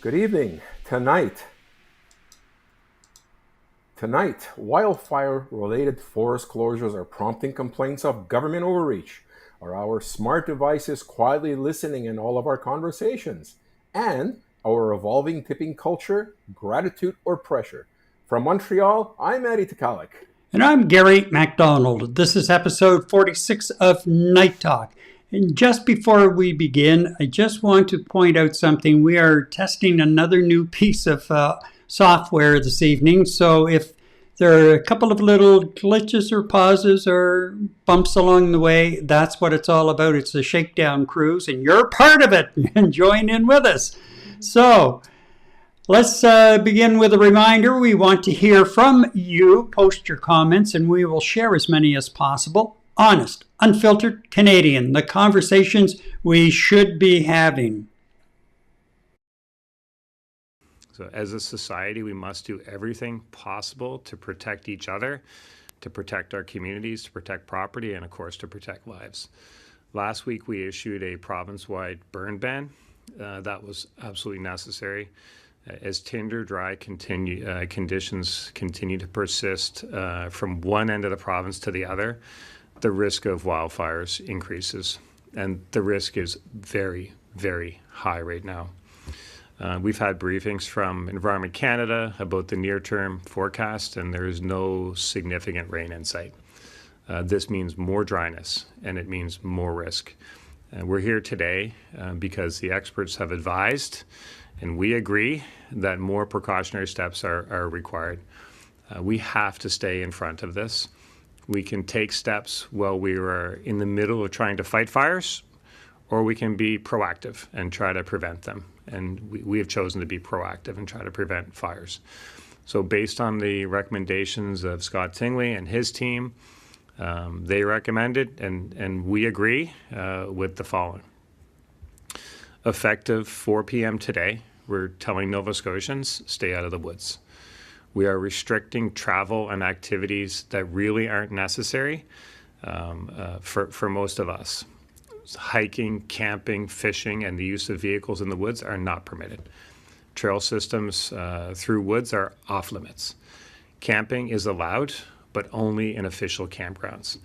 Good evening. Tonight, wildfire-related forest closures are prompting complaints of government overreach. Are our smart devices quietly listening in all of our conversations? And our evolving tipping culture, gratitude or pressure? From Montreal, I'm Eddie Takalik. And I'm Gary MacDonald. This is episode 46 of Night Talk. And just before we begin, I just want to point out something. We are testing another new piece of software this evening. So if there are a couple of little glitches or pauses or bumps along the way, that's what it's all about. It's a shakedown cruise, and you're part of it. And join in with us. So let's begin with a reminder. We want to hear from you. Post your comments and we will share as many as possible. Honest, unfiltered Canadian, the conversations we should be having. So as a society, we must do everything possible to protect each other, to protect our communities, to protect property, and of course, to protect lives. Last week, we issued a province-wide burn ban. That was absolutely necessary. As tinder dry conditions continue to persist from one end of the province to the other, the risk of wildfires increases. And the risk is very, very high right now. We've had briefings from Environment Canada about the near-term forecast, and there is no significant rain in sight. This means more dryness, and it means more risk. We're here today because the experts have advised, and we agree, that more precautionary steps are required. We have to stay in front of this. We can take steps while we are in the middle of trying to fight fires, or we can be proactive and try to prevent them. And we have chosen to be proactive and try to prevent fires. So based on the recommendations of Scott Tingley and his team, they recommended, and we agree with the following. Effective 4 p.m. today, we're telling Nova Scotians, stay out of the woods. We are restricting travel and activities that really aren't necessary for most of us. Hiking, camping, fishing, and the use of vehicles in the woods are not permitted. Trail systems through woods are off limits. Camping is allowed, but only in official campgrounds.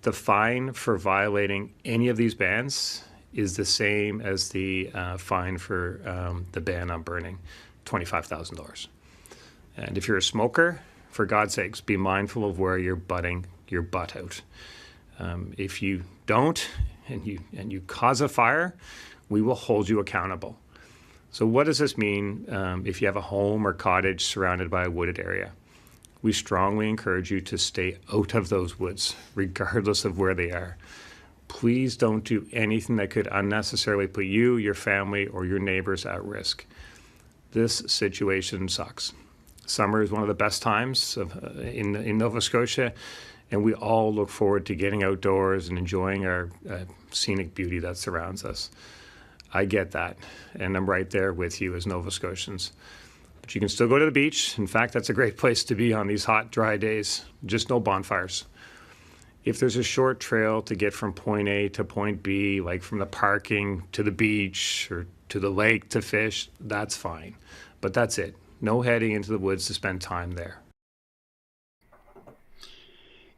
The fine for violating any of these bans is the same as the fine for the ban on burning, $25,000. And if you're a smoker, for God's sakes, be mindful of where you're butting your butt out. If you don't, and you cause a fire, we will hold you accountable. So what does this mean if you have a home or cottage surrounded by a wooded area? We strongly encourage you to stay out of those woods, regardless of where they are. Please don't do anything that could unnecessarily put you, your family, or your neighbors at risk. This situation sucks. Summer is one of the best times in Nova Scotia, and we all look forward to getting outdoors and enjoying our scenic beauty that surrounds us. I get that, and I'm right there with you as Nova Scotians. But you can still go to the beach. In fact, that's a great place to be on these hot, dry days. Just no bonfires. If there's a short trail to get from point A to point B, like from the parking to the beach or to the lake to fish, that's fine. But that's it. No heading into the woods to spend time there.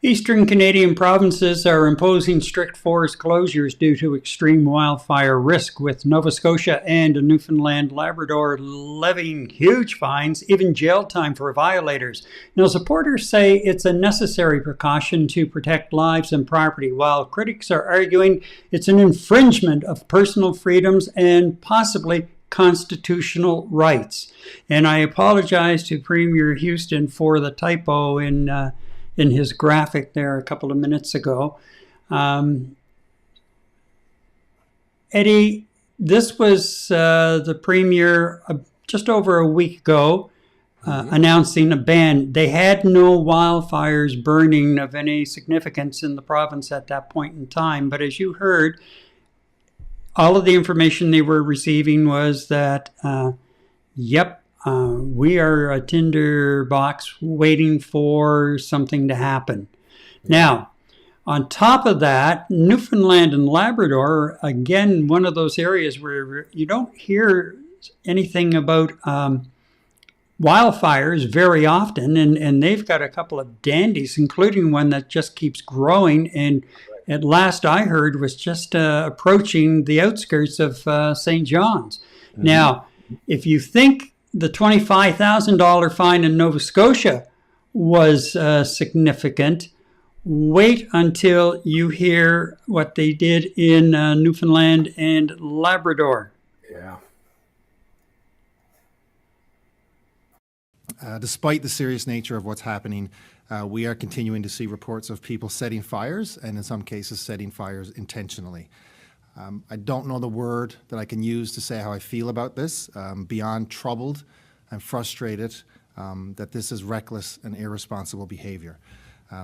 Eastern Canadian provinces are imposing strict forest closures due to extreme wildfire risk, with Nova Scotia and Newfoundland Labrador levying huge fines, even jail time for violators. Now, supporters say it's a necessary precaution to protect lives and property, while critics are arguing it's an infringement of personal freedoms and possibly constitutional rights. And I apologize to Premier Houston for the typo in his graphic there a couple of minutes ago. Eddie, this was the Premier just over a week ago announcing a ban. They had no wildfires burning of any significance in the province at that point in time. But as you heard, all of the information they were receiving was that, we are a tinderbox waiting for something to happen. Now, on top of that, Newfoundland and Labrador, again, one of those areas where you don't hear anything about wildfires very often, and they've got a couple of dandies, including one that just keeps growing, and at last I heard was just approaching the outskirts of St. John's. Mm-hmm. Now, if you think the $25,000 fine in Nova Scotia was significant, wait until you hear what they did in Newfoundland and Labrador. Yeah. Despite the serious nature of what's happening, we are continuing to see reports of people setting fires, and in some cases setting fires intentionally. I don't know the word that I can use to say how I feel about this. Beyond troubled and frustrated that this is reckless and irresponsible behavior.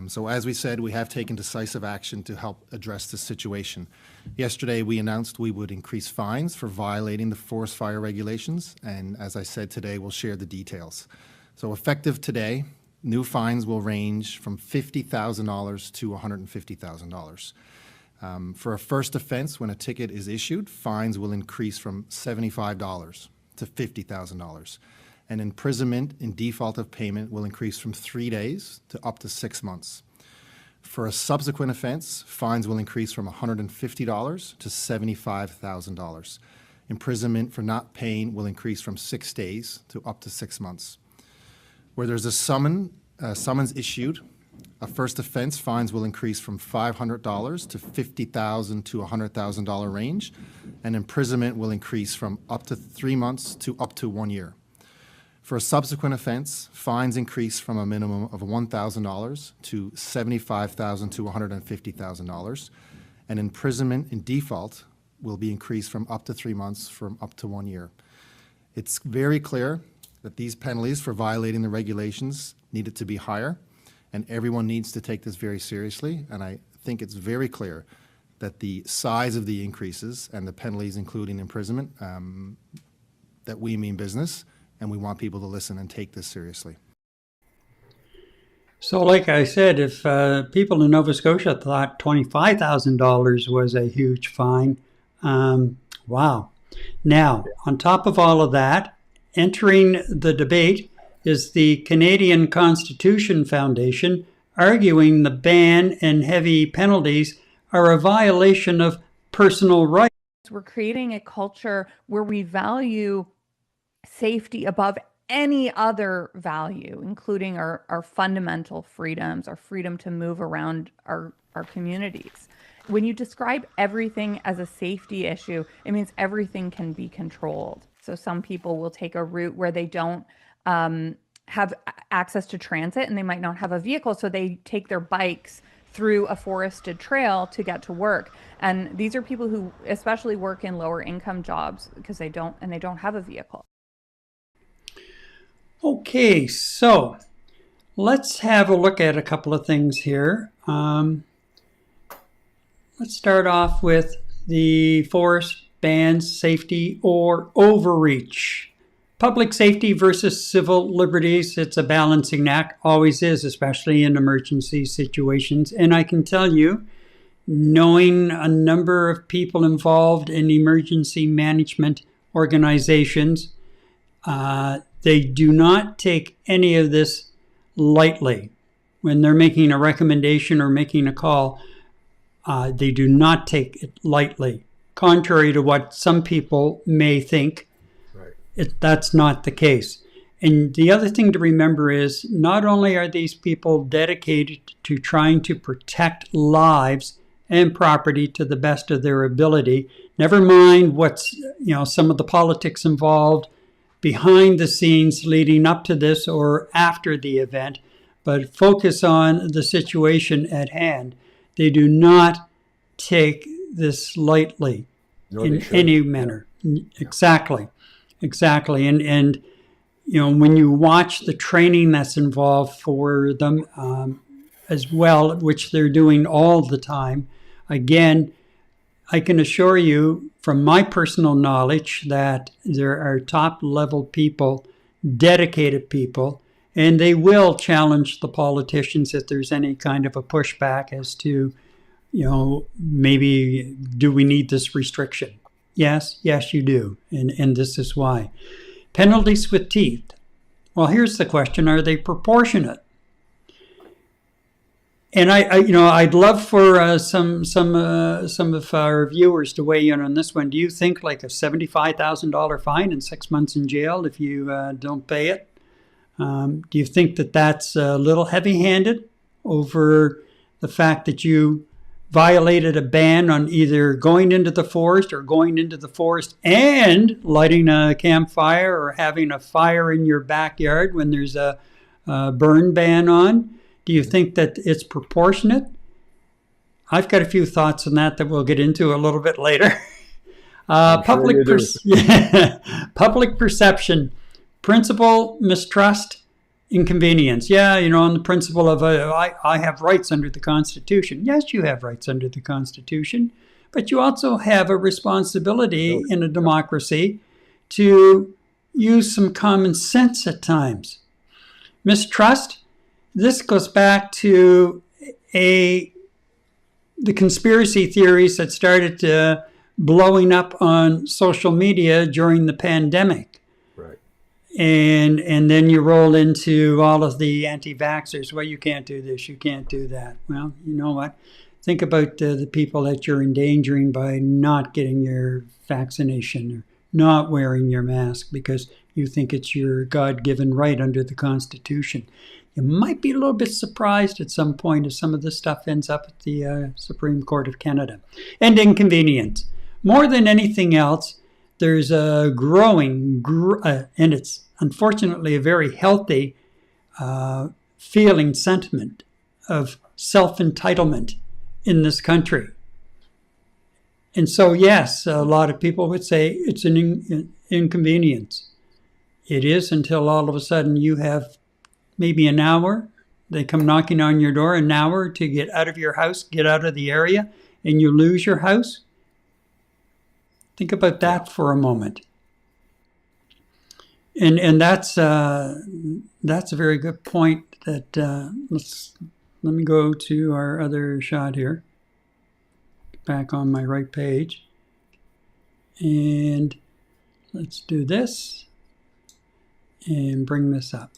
So as we said, we have taken decisive action to help address this situation. Yesterday, we announced we would increase fines for violating the forest fire regulations, and as I said today, we'll share the details. So effective today, new fines will range from $50,000 to $150,000. For a first offense, when a ticket is issued, fines will increase from $75 to $50,000. And imprisonment in default of payment will increase from 3 days to up to 6 months. For a subsequent offense, fines will increase from $150 to $75,000. Imprisonment for not paying will increase from 6 days to up to 6 months. Where there's a summons issued, a first offense, fines will increase from $500 to $50,000 to $100,000 range, and imprisonment will increase from up to 3 months to up to 1 year. For a subsequent offense, fines increase from a minimum of $1,000 to $75,000 to $150,000, and imprisonment in default will be increased from up to 3 months from up to 1 year. It's very clear that these penalties for violating the regulations needed to be higher, and everyone needs to take this very seriously, and I think it's very clear that the size of the increases and the penalties, including imprisonment, that we mean business, and we want people to listen and take this seriously. So like I said, if people in Nova Scotia thought $25,000 was a huge fine, wow. Now, on top of all of that, entering the debate is the Canadian Constitution Foundation, arguing the ban and heavy penalties are a violation of personal rights. We're creating a culture where we value safety above any other value, including our fundamental freedoms, our freedom to move around our communities. When you describe everything as a safety issue, it means everything can be controlled. So some people will take a route where they don't have access to transit and they might not have a vehicle, so they take their bikes through a forested trail to get to work. And these are people who especially work in lower income jobs because they don't have a vehicle. Okay, so let's have a look at a couple of things here. Let's start off with the forest bans safety or overreach. Public safety versus civil liberties, it's a balancing act, always is, especially in emergency situations. And I can tell you, knowing a number of people involved in emergency management organizations, they do not take any of this lightly. When they're making a recommendation or making a call, they do not take it lightly. Contrary to what some people may think, right. That's not the case. And the other thing to remember is not only are these people dedicated to trying to protect lives and property to the best of their ability, never mind what's, some of the politics involved behind the scenes leading up to this or after the event, but focus on the situation at hand. They do not take this lightly in any manner. Yeah. Exactly. And when you watch the training that's involved for them as well, which they're doing all the time, again, I can assure you from my personal knowledge that there are top level people, dedicated people, and they will challenge the politicians if there's any kind of a pushback as to, maybe do we need this restriction? Yes, you do. And this is why. Penalties with teeth. Well, here's the question. Are they proportionate? And I'd love for some of our viewers to weigh in on this one. Do you think like a $75,000 fine and 6 months in jail if you don't pay it? Do you think that that's a little heavy-handed over the fact that you violated a ban on either going into the forest or going into the forest and lighting a campfire or having a fire in your backyard when there's a burn ban on? Do you think that it's proportionate? I've got a few thoughts on that we'll get into a little bit later. Public perception, principle, mistrust, inconvenience. Yeah, on the principle of I have rights under the Constitution. Yes, you have rights under the Constitution, but you also have a responsibility in a democracy to use some common sense at times. Mistrust, this goes back to the conspiracy theories that started blowing up on social media during the pandemic. Right. And then you roll into all of the anti-vaxxers. Well, you can't do this, you can't do that. Well, you know what? Think about the people that you're endangering by not getting your vaccination or not wearing your mask because you think it's your God-given right under the Constitution. You might be a little bit surprised at some point if some of this stuff ends up at the Supreme Court of Canada. And inconvenience. More than anything else, there's a growing, and it's unfortunately a very healthy sentiment of self-entitlement in this country. And so, yes, a lot of people would say it's an inconvenience. It is until all of a sudden you have maybe an hour. They come knocking on your door, an hour to get out of your house, get out of the area, and you lose your house. Think about that for a moment. And that's a very good point. That let me go to our other shot here. Back on my right page, and let's do this and bring this up.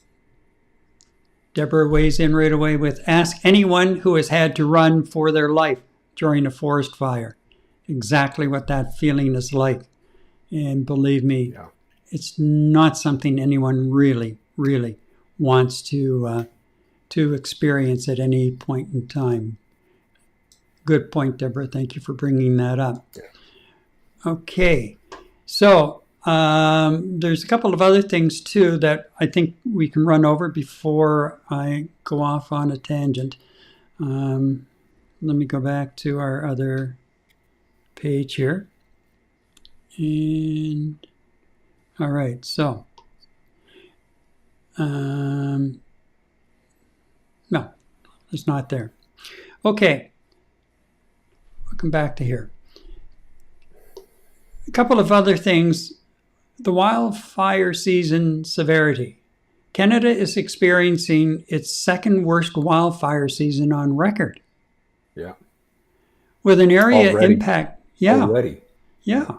Deborah weighs in right away with, ask anyone who has had to run for their life during a forest fire. Exactly what that feeling is like. And believe me, it's not something anyone really, really wants to experience at any point in time. Good point, Deborah. Thank you for bringing that up. Okay. So there's a couple of other things, too, that I think we can run over before I go off on a tangent. Let me go back to our other page here. And all right. So no, it's not there. Okay. Come back to here. A couple of other things. The wildfire season severity. Canada is experiencing its second worst wildfire season on record. Yeah. With an area Already. impact. Yeah. Already. Yeah.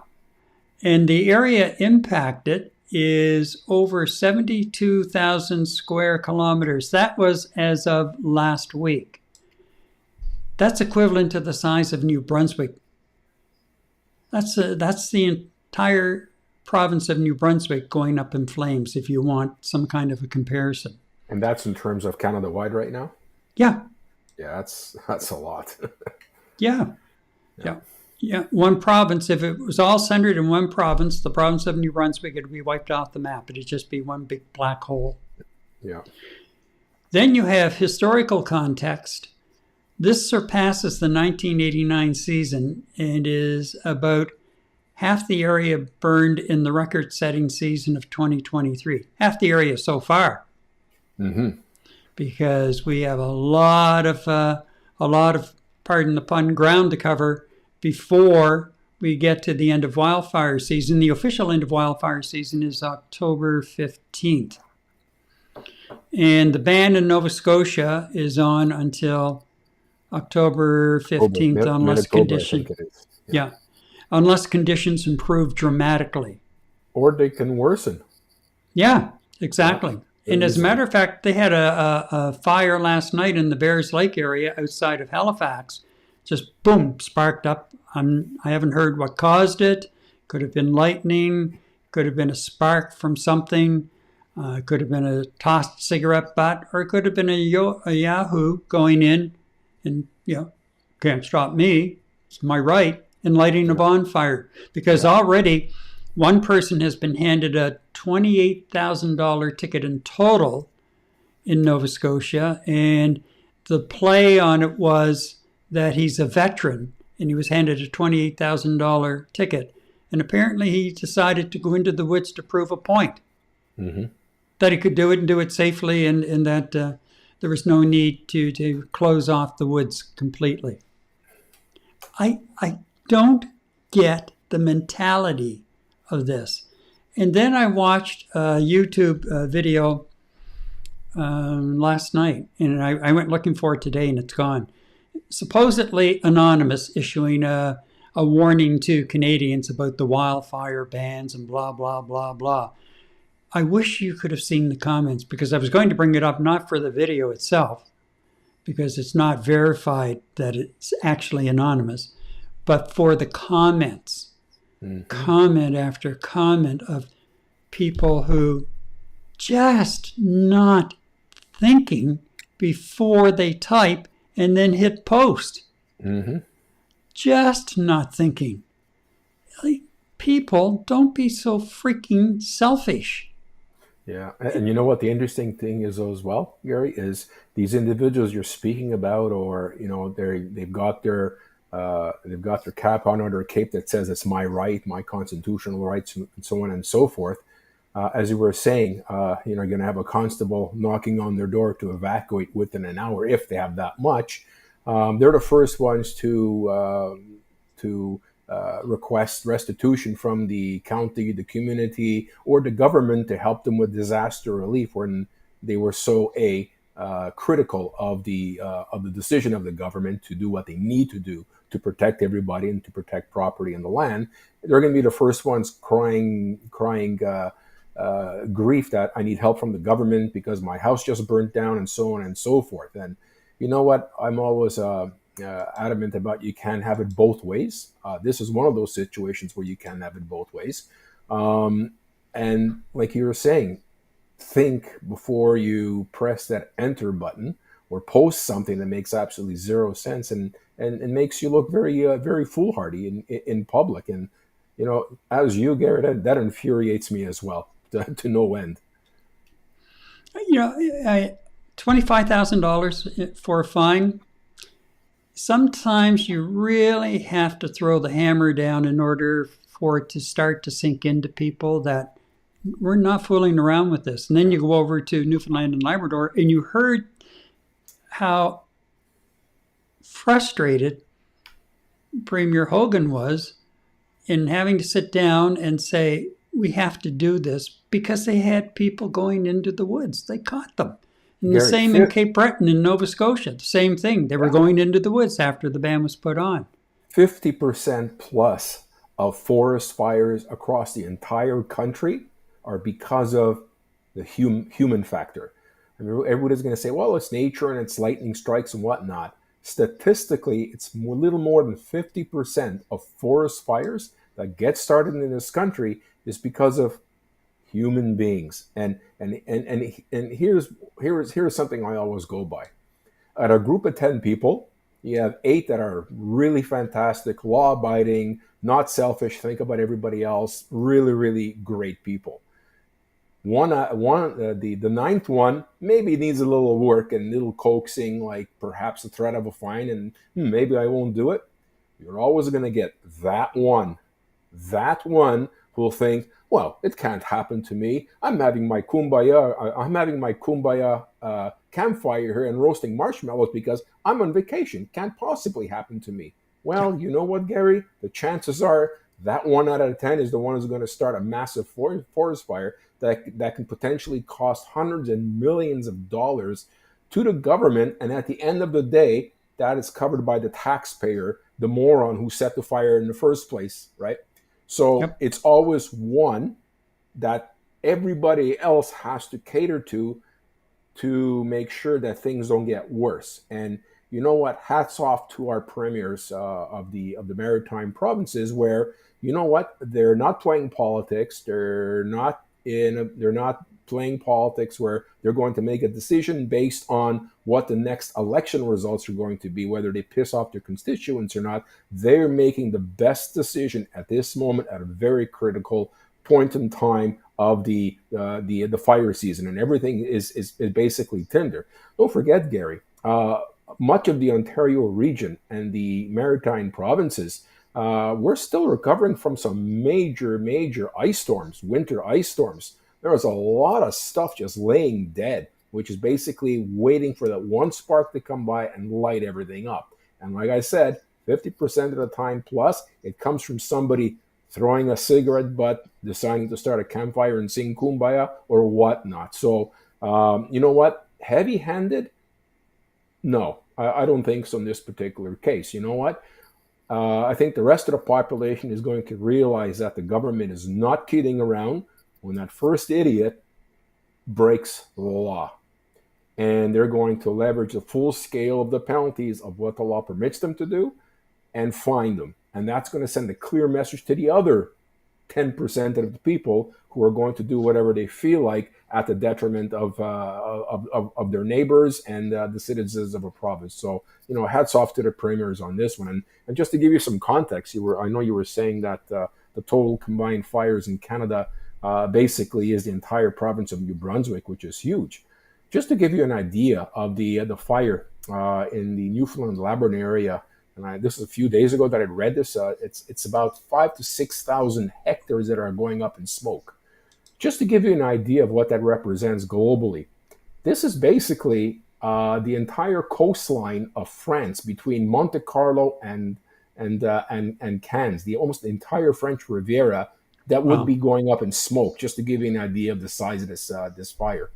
And the area impacted is over 72,000 square kilometers. That was as of last week. That's equivalent to the size of New Brunswick. That's the entire province of New Brunswick going up in flames, if you want some kind of a comparison. And that's in terms of Canada-wide right now? Yeah. Yeah, that's a lot. Yeah. One province, if it was all centered in one province, the province of New Brunswick, it would be wiped off the map. It'd just be one big black hole. Yeah. Then you have historical context. This surpasses the 1989 season and is about half the area burned in the record-setting season of 2023. Half the area so far. Mm-hmm. Because we have a lot of, pardon the pun, ground to cover before we get to the end of wildfire season. The official end of wildfire season is October 15th. And the ban in Nova Scotia is on until October 15th, unless condition. Yeah. unless conditions improve dramatically. Or they can worsen. Yeah, exactly. Yeah, And as a easily. matter of fact, they had a fire last night in the Bears Lake area outside of Halifax. Just boom, sparked up. I haven't heard what caused it. Could have been lightning. Could have been a spark from something. Could have been a tossed cigarette butt, or it could have been a Yahoo going in and, can't stop me. It's my right, and lighting a bonfire. Because already one person has been handed a $28,000 ticket in total in Nova Scotia, and the play on it was that he's a veteran and he was handed a $28,000 ticket. And apparently he decided to go into the woods to prove a point. Mm-hmm. That he could do it and do it safely, and that there was no need to close off the woods completely. I don't get the mentality of this. And then I watched a YouTube video last night, and I went looking for it today, and it's gone. Supposedly anonymous, issuing a warning to Canadians about the wildfire bans and blah, blah, blah, blah. I wish you could have seen the comments, because I was going to bring it up not for the video itself, because it's not verified that it's actually anonymous, but for the comments. Mm-hmm. Comment after comment of people who just not thinking before they type and then hit post. Mm-hmm. Just not thinking. People, don't be so freaking selfish. Yeah, and you know what the interesting thing is as well, Gary, is these individuals you're speaking about, or they've got their cap on, or their cape that says it's my right, my constitutional rights, and so on and so forth. As you were saying, you're going to have a constable knocking on their door to evacuate within an hour if they have that much. They're the first ones to request restitution from the county, the community, or the government to help them with disaster relief when they were so critical of the decision of the government to do what they need to do to protect everybody and to protect property and the land. They're going to be the first ones crying grief that I need help from the government because my house just burnt down, and so on and so forth. And you know what? I'm always adamant about you can have it both ways. This is one of those situations where you can have it both ways. And like you were saying, think before you press that enter button or post something that makes absolutely zero sense and makes you look very foolhardy in public. And as you, Gary, that infuriates me as well to no end. $25,000 for a fine. Sometimes you really have to throw the hammer down in order for it to start to sink into people that we're not fooling around with this. And then you go over to Newfoundland and Labrador, and you heard how frustrated Premier Hogan was in having to sit down and say, we have to do this, because they had people going into the woods. They caught them. And the same in Cape Breton in Nova Scotia, the same thing. They were going into the woods after the ban was put on. 50% plus of forest fires across the entire country are because of the human factor. I mean, everybody's going to say, well, it's nature and it's lightning strikes and whatnot. Statistically, it's a little more than 50% of forest fires that get started in this country is because of human beings. And here's something I always go by. At a group of 10 people, you have 8 that are really fantastic, law-abiding, not selfish, think about everybody else, really, really great people. The ninth one maybe needs a little work and a little coaxing, like perhaps the threat of a fine, and maybe I won't do it. You're always going to get that one who will think, well, it can't happen to me. I'm having my kumbaya campfire here and roasting marshmallows because I'm on vacation. Can't possibly happen to me. Well, you know what, Gary? The chances are that 1 out of 10 is the one who's going to start a massive forest fire that can potentially cost hundreds and millions of dollars to the government. And at the end of the day, that is covered by the taxpayer the moron who set the fire in the first place, right? So Yep. it's always one that everybody else has to cater to make sure that things don't get worse. And you know what? Hats off to our premiers of the maritime provinces, where you know what? They're not playing politics. They're not playing politics where they're going to make a decision based on what the next election results are going to be, whether they piss off their constituents or not. They're making the best decision at this moment at a very critical point in time of the fire season, and everything is basically tender. Don't forget, Gary, much of the Ontario region and the maritime provinces, we're still recovering from some major ice storms, winter ice storms. There was a lot of stuff just laying dead, which is basically waiting for that one spark to come by and light everything up. And like I said, 50% of the time plus, it comes from somebody throwing a cigarette butt, deciding to start a campfire and sing Kumbaya or whatnot. So, you know what? Heavy-handed? No, I don't think so in this particular case. You know what? I think the rest of the population is going to realize that the government is not kidding around when that first idiot breaks the law. And they're going to leverage the full scale of the penalties of what the law permits them to do and fine them. And that's going to send a clear message to the other 10% of the people who are going to do whatever they feel like at the detriment of their neighbors and the citizens of a province. So, you know, hats off to the premiers on this one. And just to give you some context, I know you were saying that the total combined fires in Canada basically is the entire province of New Brunswick, which is huge. Just to give you an idea of the fire in the Newfoundland Labrador area, and this is a few days ago that I read this. It's about 5,000 to 6,000 hectares that are going up in smoke. Just to give you an idea of what that represents globally, this is basically the entire coastline of France between Monte Carlo and Cannes, almost the entire French Riviera that would be going up in smoke. Just to give you an idea of the size of this fire.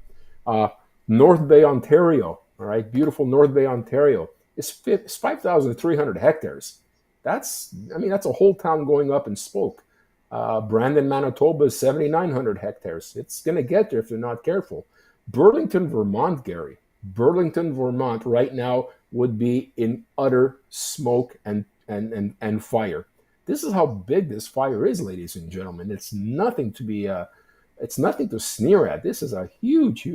North Bay, Ontario, all right, beautiful North Bay, Ontario. It's 5,300 hectares. That's a whole town going up in smoke. Brandon, Manitoba is 7,900 hectares. It's going to get there if they're not careful. Burlington, Vermont, Gary. Burlington, Vermont right now would be in utter smoke and fire. This is how big this fire is, ladies and gentlemen. It's nothing to sneer at. This is a huge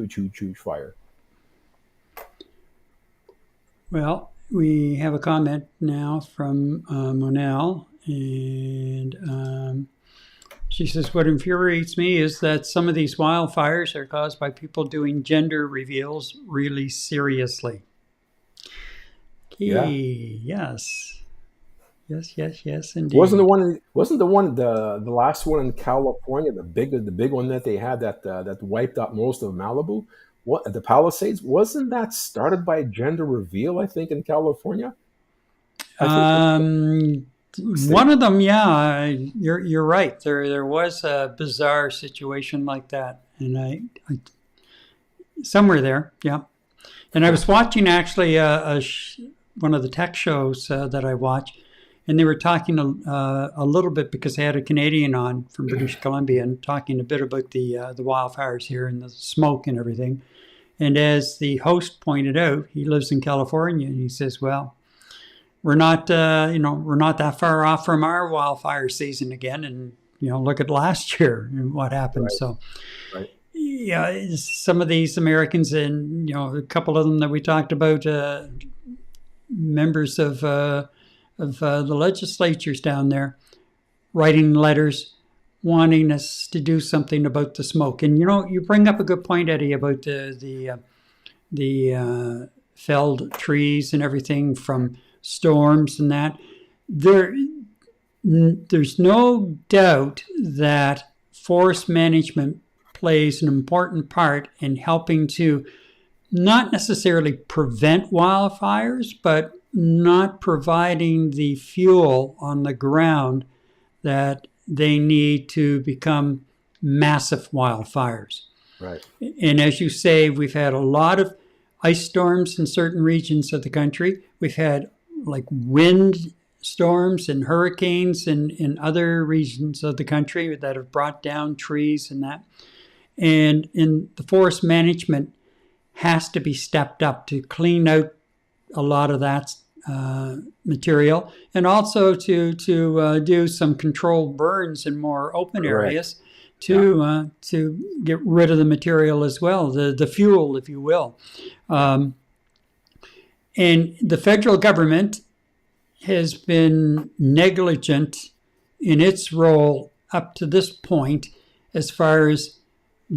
fire. Well, we have a comment now from Monel, and she says, what infuriates me is that some of these wildfires are caused by people doing gender reveals really seriously. Yeah. Yes, indeed. Wasn't the last one in California, the big one that they had that wiped out most of Malibu? What, the Palisades? Wasn't that started by a gender reveal, I think, in California? One of them, yeah, you're right. There was a bizarre situation like that, and I somewhere there, yeah. And I was watching actually one of the tech shows that I watch, and they were talking a little bit because they had a Canadian on from British Columbia and talking a bit about the wildfires here and the smoke and everything. And as the host pointed out, he lives in California, and he says, "Well, we're not that far off from our wildfire season again, and look at last year and what happened." Right. So, right. Yeah, some of these Americans, and a couple of them that we talked about, members of the legislatures down there, writing letters, wanting us to do something about the smoke. And you bring up a good point, Eddie, about the felled trees and everything from storms and that. There's no doubt that forest management plays an important part in helping to not necessarily prevent wildfires, but not providing the fuel on the ground that they need to become massive wildfires. Right. And as you say, we've had a lot of ice storms in certain regions of the country. We've had like wind storms and hurricanes in other regions of the country that have brought down trees and that. And in the forest management has to be stepped up to clean out a lot of that material, and also to do some controlled burns in more open areas to get rid of the material as well, the fuel, if you will. And the federal government has been negligent in its role up to this point as far as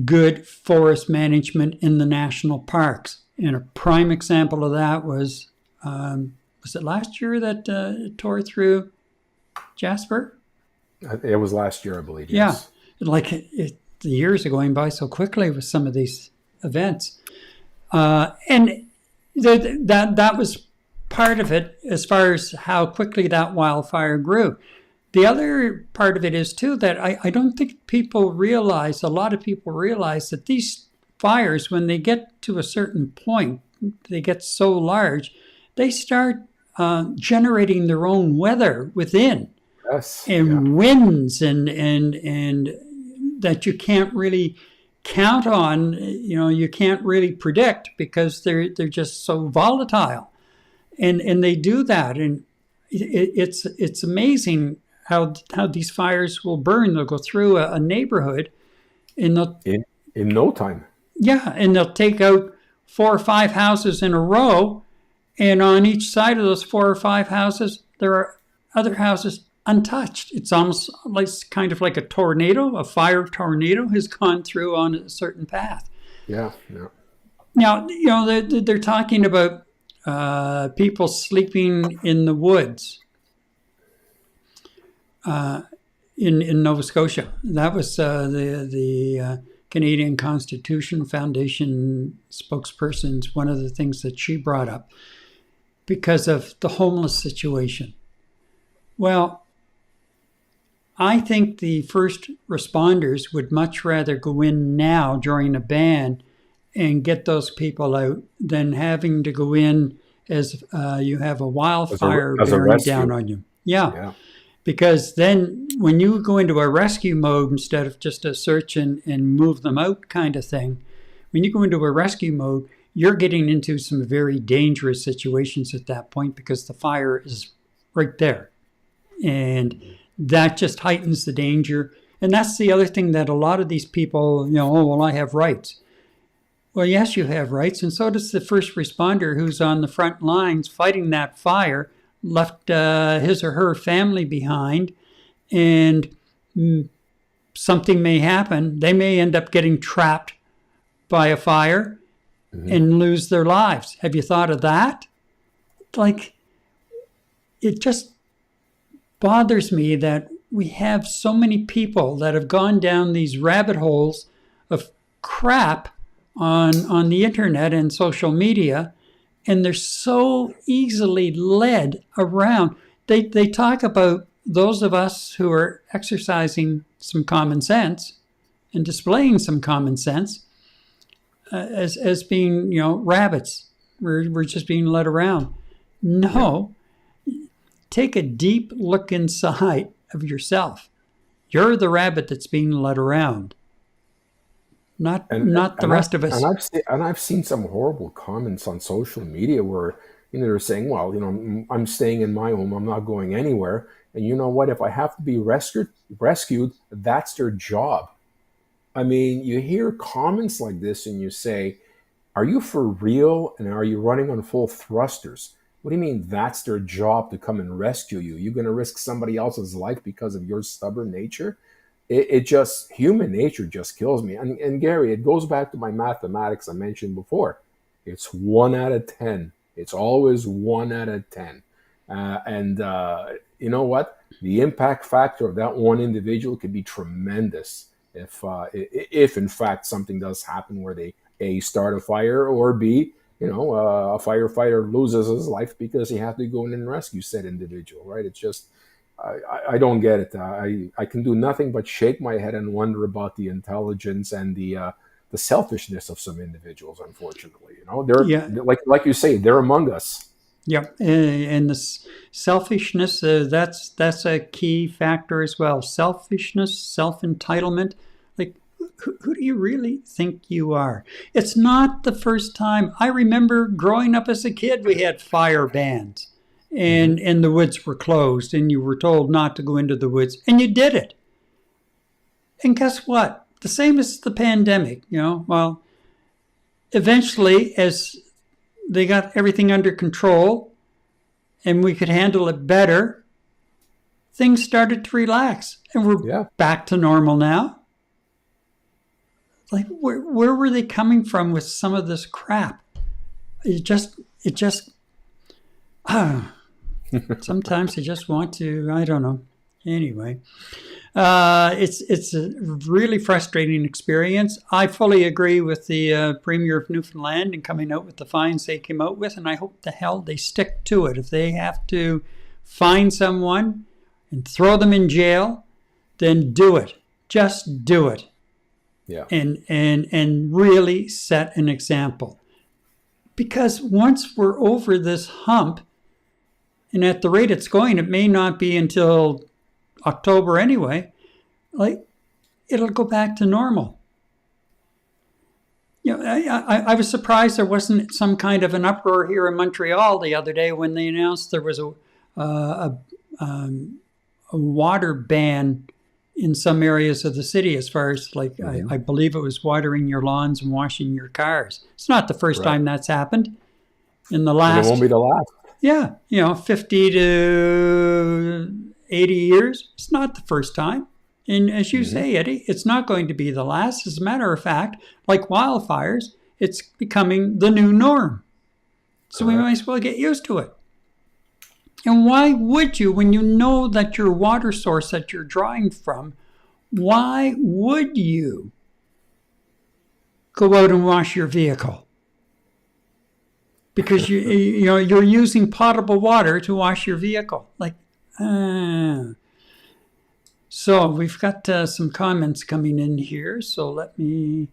good forest management in the national parks. And a prime example of that was it last year that it tore through Jasper? It was last year, I believe. Yes. Yeah, like the years are going by so quickly with some of these events. And that was part of it as far as how quickly that wildfire grew. The other part of it is, too, that I don't think a lot of people realize that these fires, when they get to a certain point, they get so large, they start generating their own weather within. Yes. And winds and that you can't really count on, you can't really predict because they're just so volatile. And they do that. And it's amazing how these fires will burn. They'll go through a neighborhood and in no time. Yeah, and they'll take out 4 or 5 houses in a row, and on each side of those 4 or 5 houses, there are other houses untouched. It's almost like kind of like a tornado, a fire tornado has gone through on a certain path. Yeah. Now, they're talking about people sleeping in the woods. In Nova Scotia. That was the Canadian Constitution Foundation spokesperson's one of the things that she brought up because of the homeless situation. Well, I think the first responders would much rather go in now during a ban and get those people out than having to go in as you have a wildfire bearing down on you. Yeah. Because then when you go into a rescue mode instead of just a search and move them out kind of thing, when you go into a rescue mode, you're getting into some very dangerous situations at that point because the fire is right there. And that just heightens the danger. And that's the other thing that a lot of these people, I have rights. Well, yes, you have rights. And so does the first responder who's on the front lines fighting that fire, left his or her family behind, and something may happen. They may end up getting trapped by a fire and lose their lives. Have you thought of that? Like, it just bothers me that we have so many people that have gone down these rabbit holes of crap on the internet and social media, and they're so easily led around. They talk about those of us who are exercising some common sense and displaying some common sense as being, rabbits. We're just being led around. No. Take a deep look inside of yourself. You're the rabbit that's being led around. Not the rest of us. And I've seen some horrible comments on social media where they're saying, well, I'm staying in my home, I'm not going anywhere, and you know what? If I have to be rescued, that's their job. I mean, you hear comments like this, and you say, "Are you for real? And are you running on full thrusters? What do you mean that's their job to come and rescue you? You're going to risk somebody else's life because of your stubborn nature?" Human nature just kills me. And Gary, it goes back to my mathematics I mentioned before. It's 1 out of 10. It's always 1 out of 10. And you know what? The impact factor of that one individual could be tremendous if in fact something does happen where they A, start a fire, or B, a firefighter loses his life because he had to go in and rescue said individual, right? It's just, I don't get it. I can do nothing but shake my head and wonder about the intelligence and the selfishness of some individuals. Unfortunately, they're like you say, they're among us. Yep, and the selfishness, that's a key factor as well. Selfishness, self-entitlement. Like, who do you really think you are? It's not the first time. I remember growing up as a kid, we had fire bans, and the woods were closed, and you were told not to go into the woods, and you did it. And guess what? The same as the pandemic, well, eventually, as they got everything under control and we could handle it better, things started to relax and we're back to normal now. Like, where were they coming from with some of this crap? It just sometimes I just want to, I don't know. Anyway, it's a really frustrating experience. I fully agree with the Premier of Newfoundland in coming out with the fines they came out with, and I hope the hell they stick to it. If they have to fine someone and throw them in jail, then do it. Just do it. Yeah. And really set an example. Because once we're over this hump, and at the rate it's going, it may not be until October anyway, like, it'll go back to normal. I was surprised there wasn't some kind of an uproar here in Montreal the other day when they announced there was a water ban in some areas of the city, as far as like, I believe it was watering your lawns and washing your cars. It's not the first time that's happened in the last. And it won't be the last. Yeah, 50 to 80 years. It's not the first time. And as you say, Eddie, it's not going to be the last. As a matter of fact, like wildfires, it's becoming the new norm. So we might as well get used to it. And why would you, when you know that your water source that you're drawing from, why would you go out and wash your vehicle? Because you're using potable water to wash your vehicle. Like, So we've got some comments coming in here. So let me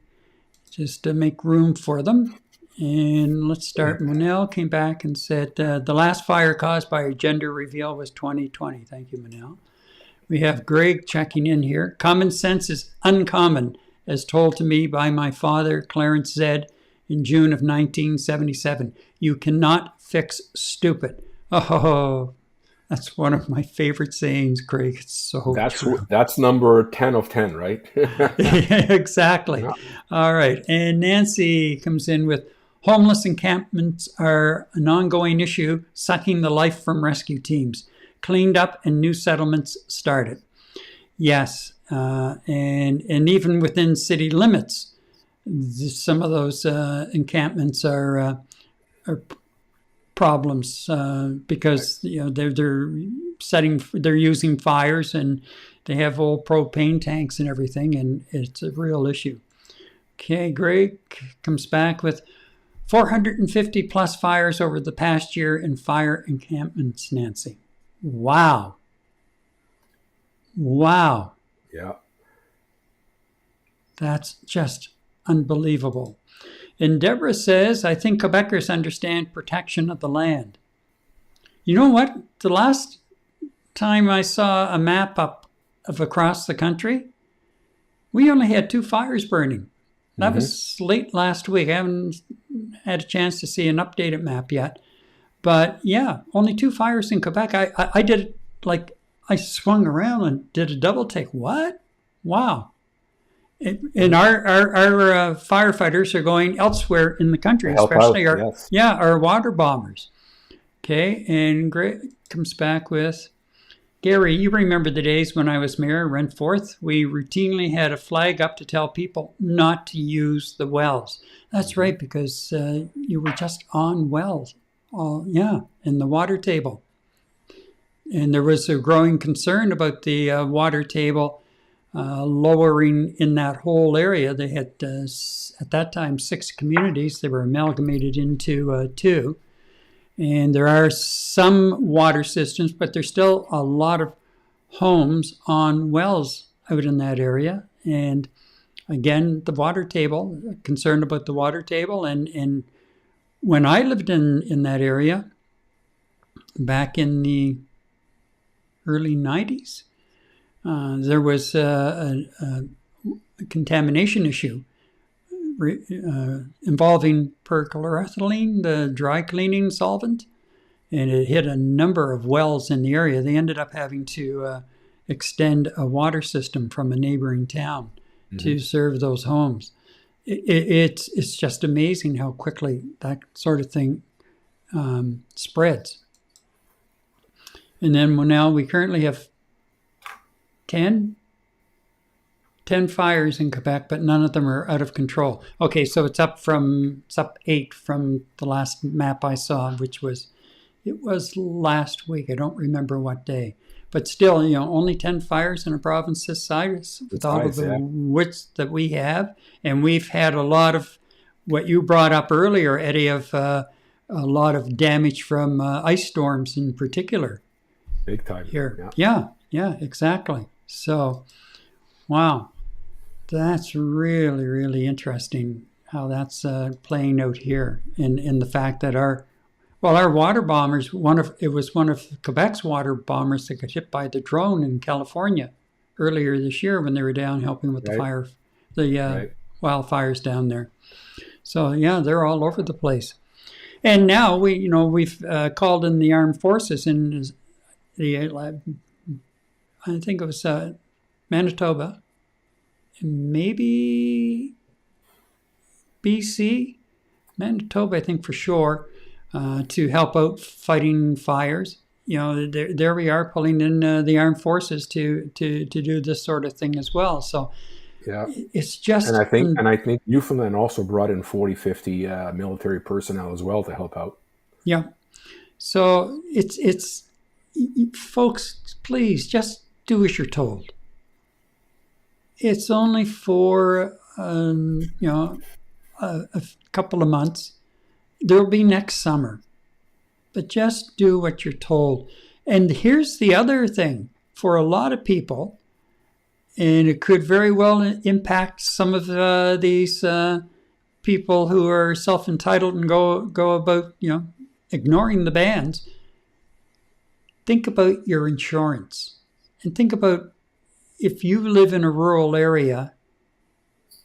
just make room for them. And let's start. Manel came back and said, the last fire caused by a gender reveal was 2020. Thank you, Manel. We have Greg checking in here. Common sense is uncommon, as told to me by my father, Clarence Zed, in June of 1977. You cannot fix stupid. Oh, that's one of my favorite sayings, Craig. It's so true. That's number 10 of 10, right? Exactly. Yeah. All right. And Nancy comes in with, homeless encampments are an ongoing issue, sucking the life from rescue teams. Cleaned up and new settlements started. Yes. And even within city limits, some of those encampments are problems because they're using fires and they have old propane tanks and everything, and it's a real issue. Okay, Greg comes back with 450 plus fires over the past year in fire encampments, Nancy. Wow. Yeah. That's just unbelievable. And Deborah says, I think Quebecers understand protection of the land. You know what? The last time I saw a map up of across the country, we only had 2 fires burning. That was late last week. I haven't had a chance to see an updated map yet. But yeah, only 2 fires in Quebec. I did it, like, I swung around and did a double take. What? Wow. And our firefighters are going elsewhere in the country, especially our water bombers. Okay, and Greg comes back with, Gary, you remember the days when I was mayor in Renforth? We routinely had a flag up to tell people not to use the wells. That's right, because you were just on wells. In the water table. And there was a growing concern about the water table lowering in that whole area. They had, at that time, 6 communities. They were amalgamated into 2. And there are some water systems, but there's still a lot of homes on wells out in that area. And again, the water table, concerned about the water table. And when I lived in that area, back in the early 90s. There was a contamination issue involving perchloroethylene, the dry cleaning solvent, and it hit a number of wells in the area. They ended up having to extend a water system from a neighboring town to serve those homes. It's just amazing how quickly that sort of thing spreads. And then now we currently have 10 fires in Quebec, but none of them are out of control. Okay, so it's up 8 from the last map I saw, which was last week. I don't remember what day. But still, only 10 fires in a province this size with all of the woods that we have. And we've had a lot of what you brought up earlier, Eddie, of a lot of damage from ice storms in particular. Big time. Here. Yeah, exactly. So, wow. That's really, really interesting how that's playing out here. In the fact that our water bombers, it was one of Quebec's water bombers that got hit by the drone in California earlier this year when they were down helping with the wildfires down there. So yeah, they're all over the place. And now we've called in the armed forces in I think it was Manitoba, and maybe BC, Manitoba, I think for sure. To help out fighting fires. There we are pulling in the armed forces to do this sort of thing as well. So it's just... And I think Newfoundland also brought in 40, 50 military personnel as well to help out. Yeah. So it's folks, please just do as you're told. It's only for, a couple of months. There'll be next summer, but just do what you're told. And here's the other thing for a lot of people, and it could very well impact some of these people who are self-entitled and go about, ignoring the bans. Think about your insurance, and think about if you live in a rural area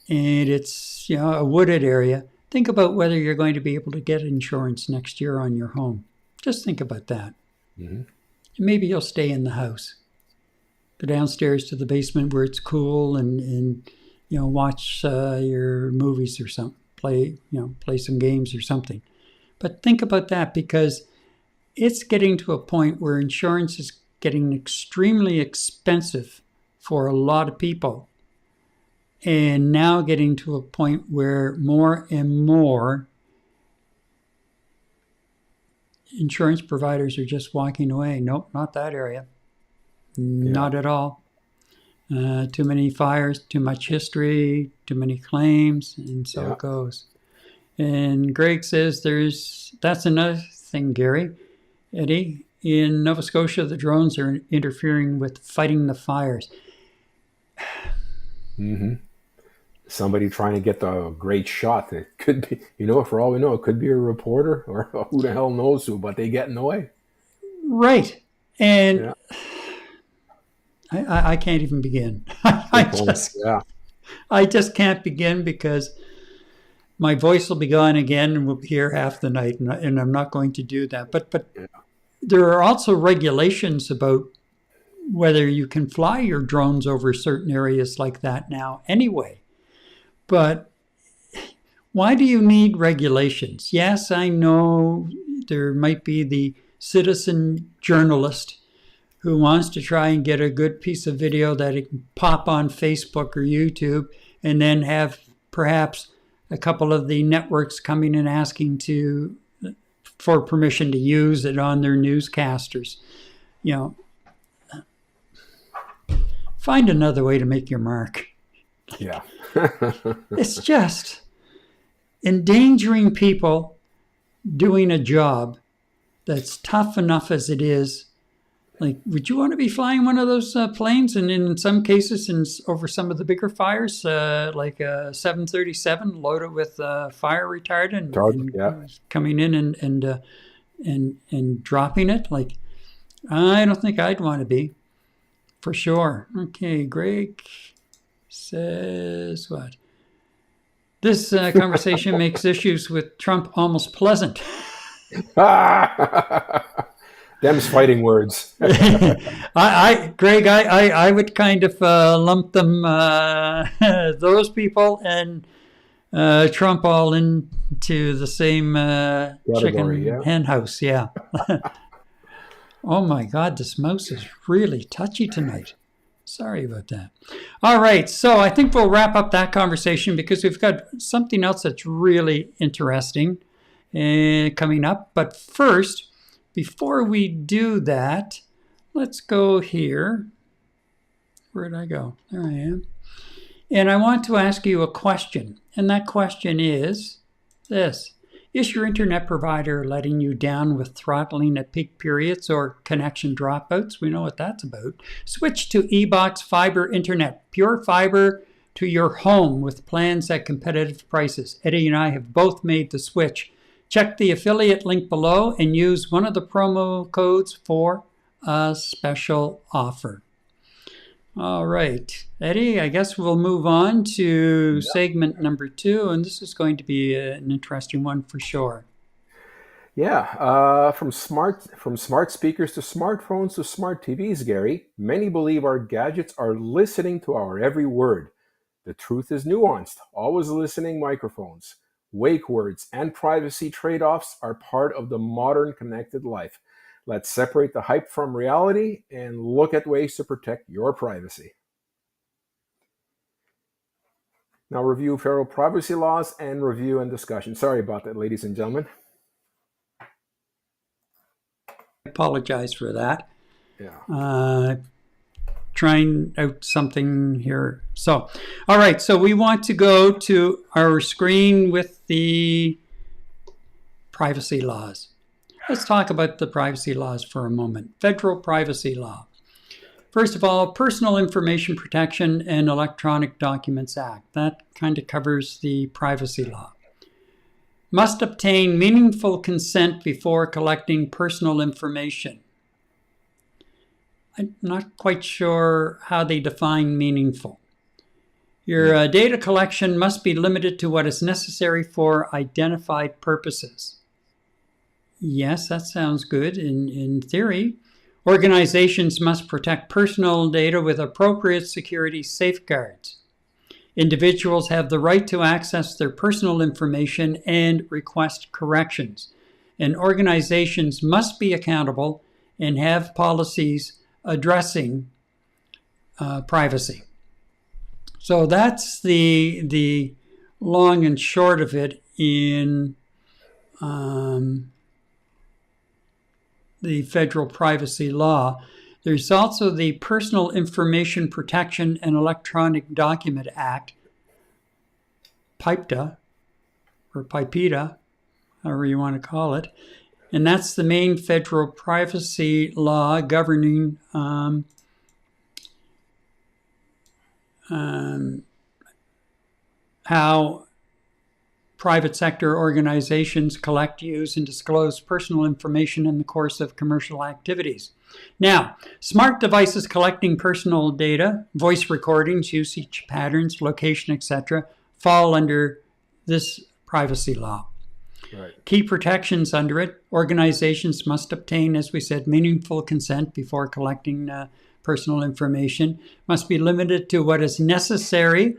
and it's, a wooded area. Think about whether you're going to be able to get insurance next year on your home. Just think about that. Mm-hmm. Maybe you'll stay in the house. Go downstairs to the basement where it's cool and watch your movies or something. Play some games or something. But think about that, because it's getting to a point where insurance is getting extremely expensive for a lot of people. And now getting to a point where more and more insurance providers are just walking away. Nope, not that area. Not at all. Too many fires, too much history, too many claims, and so it goes. And Greg says that's another thing, Gary. Eddie, in Nova Scotia, the drones are interfering with fighting the fires. Mm-hmm. Somebody trying to get the great shot. It could be, for all we know, it could be a reporter or who the hell knows who, but they get in the way. Right. And I can't even begin. I just can't begin, because my voice will be gone again and we'll be here half the night, and I'm not going to do that. But there are also regulations about whether you can fly your drones over certain areas like that now anyway. But why do you need regulations? Yes, I know there might be the citizen journalist who wants to try and get a good piece of video that it can pop on Facebook or YouTube, and then have perhaps a couple of the networks coming and asking for permission to use it on their newscasters. Find another way to make your mark. Yeah. It's just endangering people doing a job that's tough enough as it is. Like, would you want to be flying one of those planes? And in some cases, over some of the bigger fires, like a 737 loaded with fire retardant, and coming in and and dropping it. Like, I don't think I'd want to be, for sure. Okay, Greg says what? This conversation makes issues with Trump almost pleasant. Them's fighting words. Greg, I would kind of lump them, those people and Trump all into the same chicken hen house. Yeah. Oh my God, this mouse is really touchy tonight. Sorry about that. All right, so I think we'll wrap up that conversation because we've got something else that's really interesting coming up. But first, before we do that, let's go here. Where'd I go? There I am. And I want to ask you a question. And that question is this. Is your internet provider letting you down with throttling at peak periods or connection dropouts? We know what that's about. Switch to eBox Fiber Internet, pure fiber to your home with plans at competitive prices. Eddie and I have both made the switch. Check the affiliate link below and use one of the promo codes for a special offer. All right, Eddie, I guess we'll move on to segment number 2, and this is going to be an interesting one for sure. Yeah, from smart speakers to smartphones to smart TVs, Gary, many believe our gadgets are listening to our every word. The truth is nuanced. Always listening microphones, wake words, and privacy trade-offs are part of the modern connected life. Let's separate the hype from reality and look at ways to protect your privacy. Now review federal privacy laws and review and discussion. Sorry about that, ladies and gentlemen. I apologize for that. Yeah. Trying out something here. So, all right, so we want to go to our screen with the privacy laws. Let's talk about the privacy laws for a moment. Federal privacy law. First of all, Personal Information Protection and Electronic Documents Act. That kind of covers the privacy law. Must obtain meaningful consent before collecting personal information. I'm not quite sure how they define meaningful. Your data collection must be limited to what is necessary for identified purposes. Yes, that sounds good in theory. Organizations must protect personal data with appropriate security safeguards. Individuals have the right to access their personal information and request corrections. And organizations must be accountable and have policies addressing privacy. So that's the long and short of it in the federal privacy law. There's also the Personal Information Protection and Electronic Document Act, PIPEDA, or PIPEDA, however you want to call it. And that's the main federal privacy law governing how private sector organizations collect, use, and disclose personal information in the course of commercial activities. Now, smart devices collecting personal data, voice recordings, usage patterns, location, etc., fall under this privacy law. Right. Key protections under it: organizations must obtain, as we said, meaningful consent before collecting personal information, must be limited to what is necessary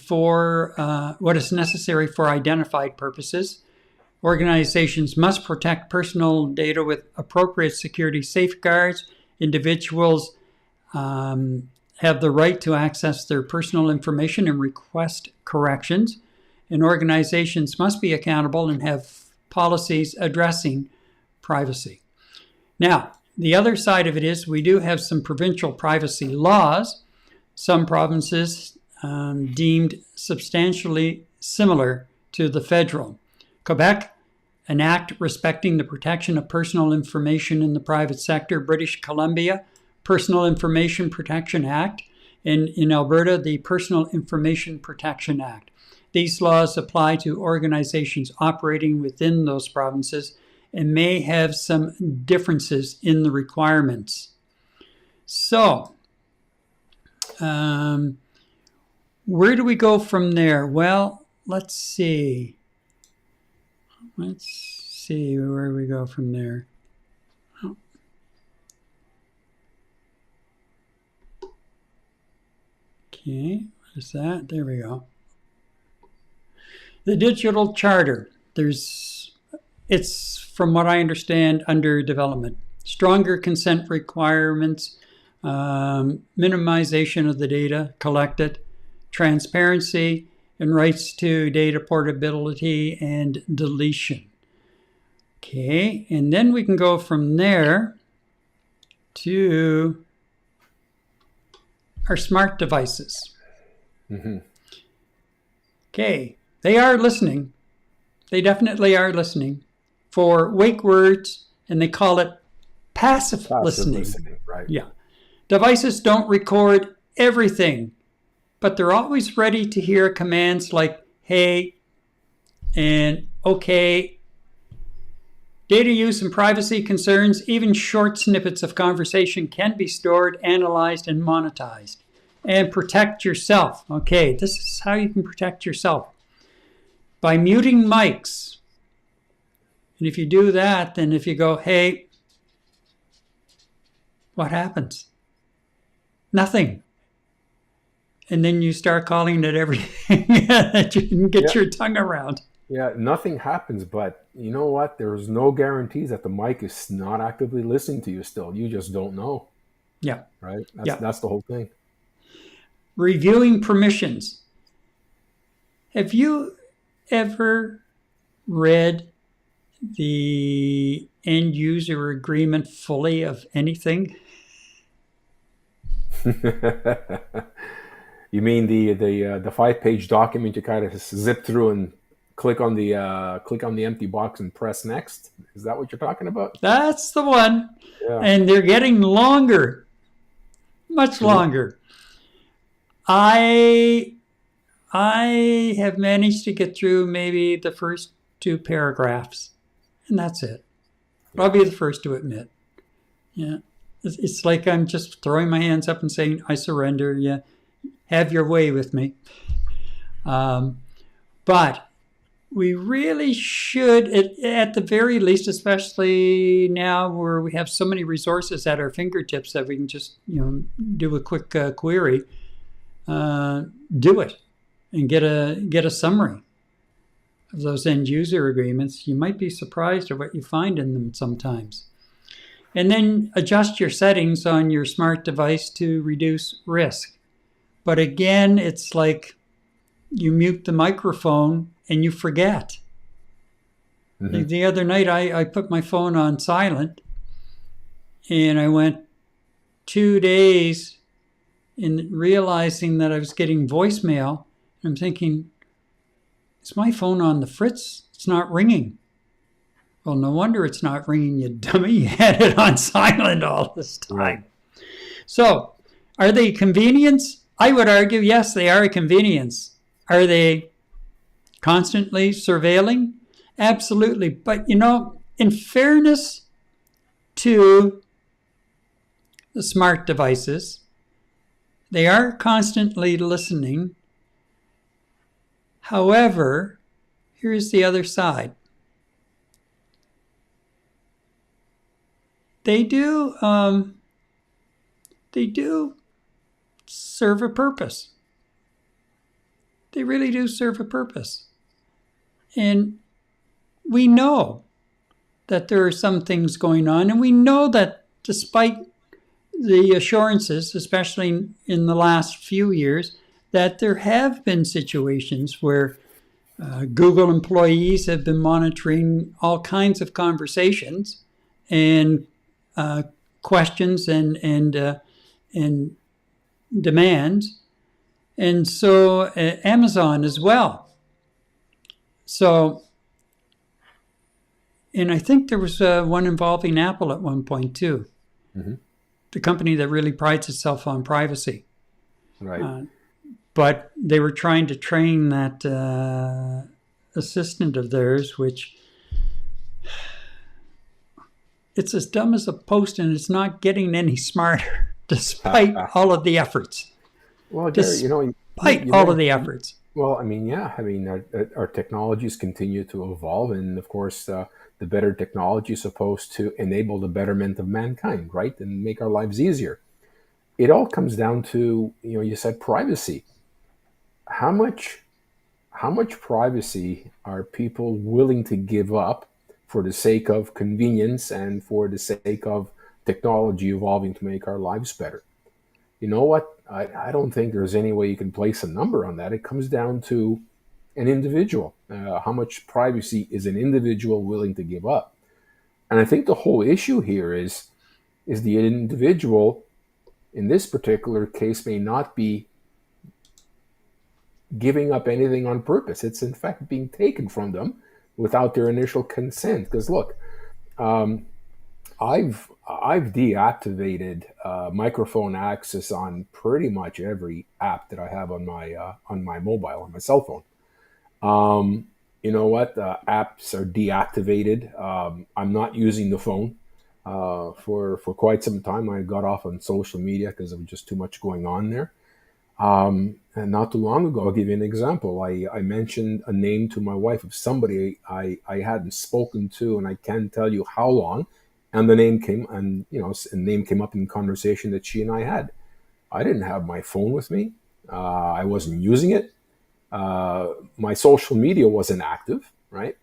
for identified purposes. Organizations must protect personal data with appropriate security safeguards. Individuals have the right to access their personal information and request corrections. And organizations must be accountable and have policies addressing privacy. Now, the other side of it is we do have some provincial privacy laws. Some provinces deemed substantially similar to the federal. Quebec, an act respecting the protection of personal information in the private sector. British Columbia, Personal Information Protection Act. And in Alberta, the Personal Information Protection Act. These laws apply to organizations operating within those provinces and may have some differences in the requirements. So, where do we go from there? Well, let's see. Let's see where we go from there. Okay, what is that? There we go. The digital charter. It's, from what I understand, under development. Stronger consent requirements, minimization of the data collected, transparency, and rights to data portability and deletion. Okay, and then we can go from there to our smart devices. Mm-hmm. Okay, they are listening. They definitely are listening for wake words, and they call it passive listening. Right. Yeah. Devices don't record everything, but they're always ready to hear commands like, hey, and okay. Data use and privacy concerns, even short snippets of conversation can be stored, analyzed, and monetized. And protect yourself. Okay, this is how you can protect yourself. By muting mics. And if you do that, then if you go, hey, what happens? Nothing. And then you start calling it everything that you can get your tongue around. Yeah, nothing happens, but you know what? There's no guarantees that the mic is not actively listening to you still. You just don't know. Yeah. Right? That's the whole thing. Reviewing permissions. Have you ever read the end user agreement fully of anything? You mean the 5-page document you kind of zip through and click on the empty box and press next? Is that what you're talking about? That's the one. Yeah. And they're getting longer, much longer. I have managed to get through maybe the first 2 paragraphs, and that's it. I'll be the first to admit. Yeah, it's like I'm just throwing my hands up and saying, I surrender. Yeah, have your way with me. But we really should, at the very least, especially now where we have so many resources at our fingertips that we can just do a quick query. Do it and get a summary of those end user agreements. You might be surprised at what you find in them sometimes. And then adjust your settings on your smart device to reduce risk. But again, it's like you mute the microphone and you forget. Mm-hmm. The other night I put my phone on silent and I went 2 days in realizing that I was getting voicemail. I'm thinking, is my phone on the fritz? It's not ringing. Well, no wonder it's not ringing, you dummy. You had it on silent all this time. Right. So, are they a convenience? I would argue, yes, they are a convenience. Are they constantly surveilling? Absolutely. But, in fairness to the smart devices, they are constantly listening. However, here's the other side. They do serve a purpose. They really do serve a purpose. And we know that there are some things going on, and we know that despite the assurances, especially in the last few years, that there have been situations where Google employees have been monitoring all kinds of conversations and questions and demands, and so Amazon as well. So, and I think there was one involving Apple at one point too. Mm-hmm. The company that really prides itself on privacy. Right. But they were trying to train that assistant of theirs, which it's as dumb as a post, and it's not getting any smarter, despite all of the efforts. Well, Jerry, Despite all of the efforts. Well, our technologies continue to evolve, and of course, the better technology is supposed to enable the betterment of mankind, right, and make our lives easier. It all comes down to, you said privacy. How much privacy are people willing to give up for the sake of convenience and for the sake of technology evolving to make our lives better? You know what? I don't think there's any way you can place a number on that. It comes down to an individual. How much privacy is an individual willing to give up? And I think the whole issue here is the individual, in this particular case, may not be giving up anything on purpose. It's in fact being taken from them without their initial consent. Because look, I've deactivated microphone access on pretty much every app that I have on my mobile, on my cell phone. You know what? Apps are deactivated. I'm not using the phone for quite some time. I got off on social media because there was just too much going on there. And not too long ago, I'll give you an example. I mentioned a name to my wife of somebody I hadn't spoken to, and I can't tell you how long. And the name came, and name came up in conversation that she and I had. I didn't have my phone with me. I wasn't using it. My social media wasn't active, right?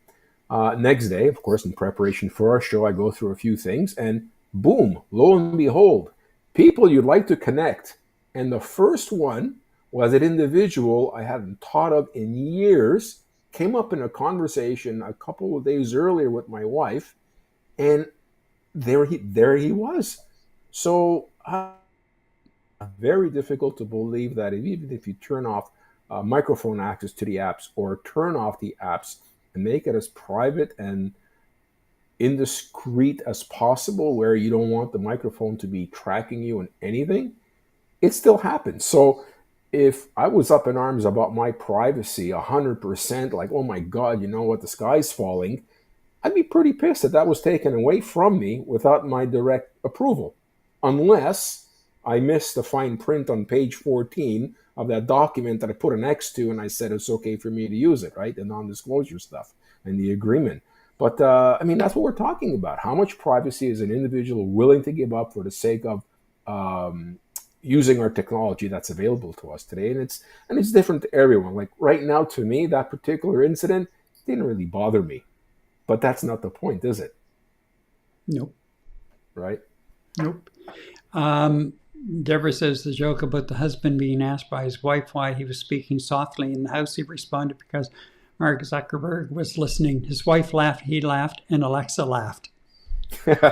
Next day, of course, in preparation for our show, I go through a few things, and boom, lo and behold, people you'd like to connect. And the first one was an individual I hadn't thought of in years, came up in a conversation a couple of days earlier with my wife, and there he was. So very difficult to believe that even if you turn off microphone access to the apps, or turn off the apps and make it as private and indiscreet as possible, where you don't want the microphone to be tracking you in anything, it still happens. So if I was up in arms about my privacy 100%, like, oh my God, the sky's falling, I'd be pretty pissed that was taken away from me without my direct approval, unless I missed the fine print on page 14 of that document that I put an X to, and I said it's okay for me to use it, right? The non-disclosure stuff and the agreement. But that's what we're talking about. How much privacy is an individual willing to give up for the sake of using our technology that's available to us today? And it's different to everyone. Like right now, to me, that particular incident didn't really bother me. But that's not the point, is it? Nope. Right? Nope. Deborah says the joke about the husband being asked by his wife why he was speaking softly in the house. He responded because Mark Zuckerberg was listening. His wife laughed, he laughed, and Alexa laughed. Yes.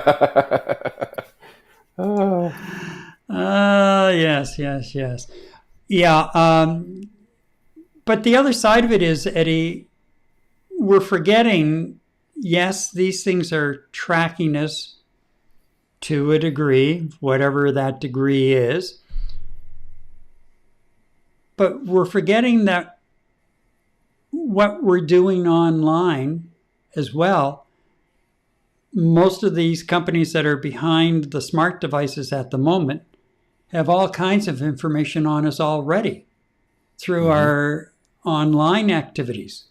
Yeah. But the other side of it is, Eddie, we're forgetting, yes, these things are tracking us to a degree, whatever that degree is. But we're forgetting that what we're doing online as well, most of these companies that are behind the smart devices at the moment have all kinds of information on us already through our online activities.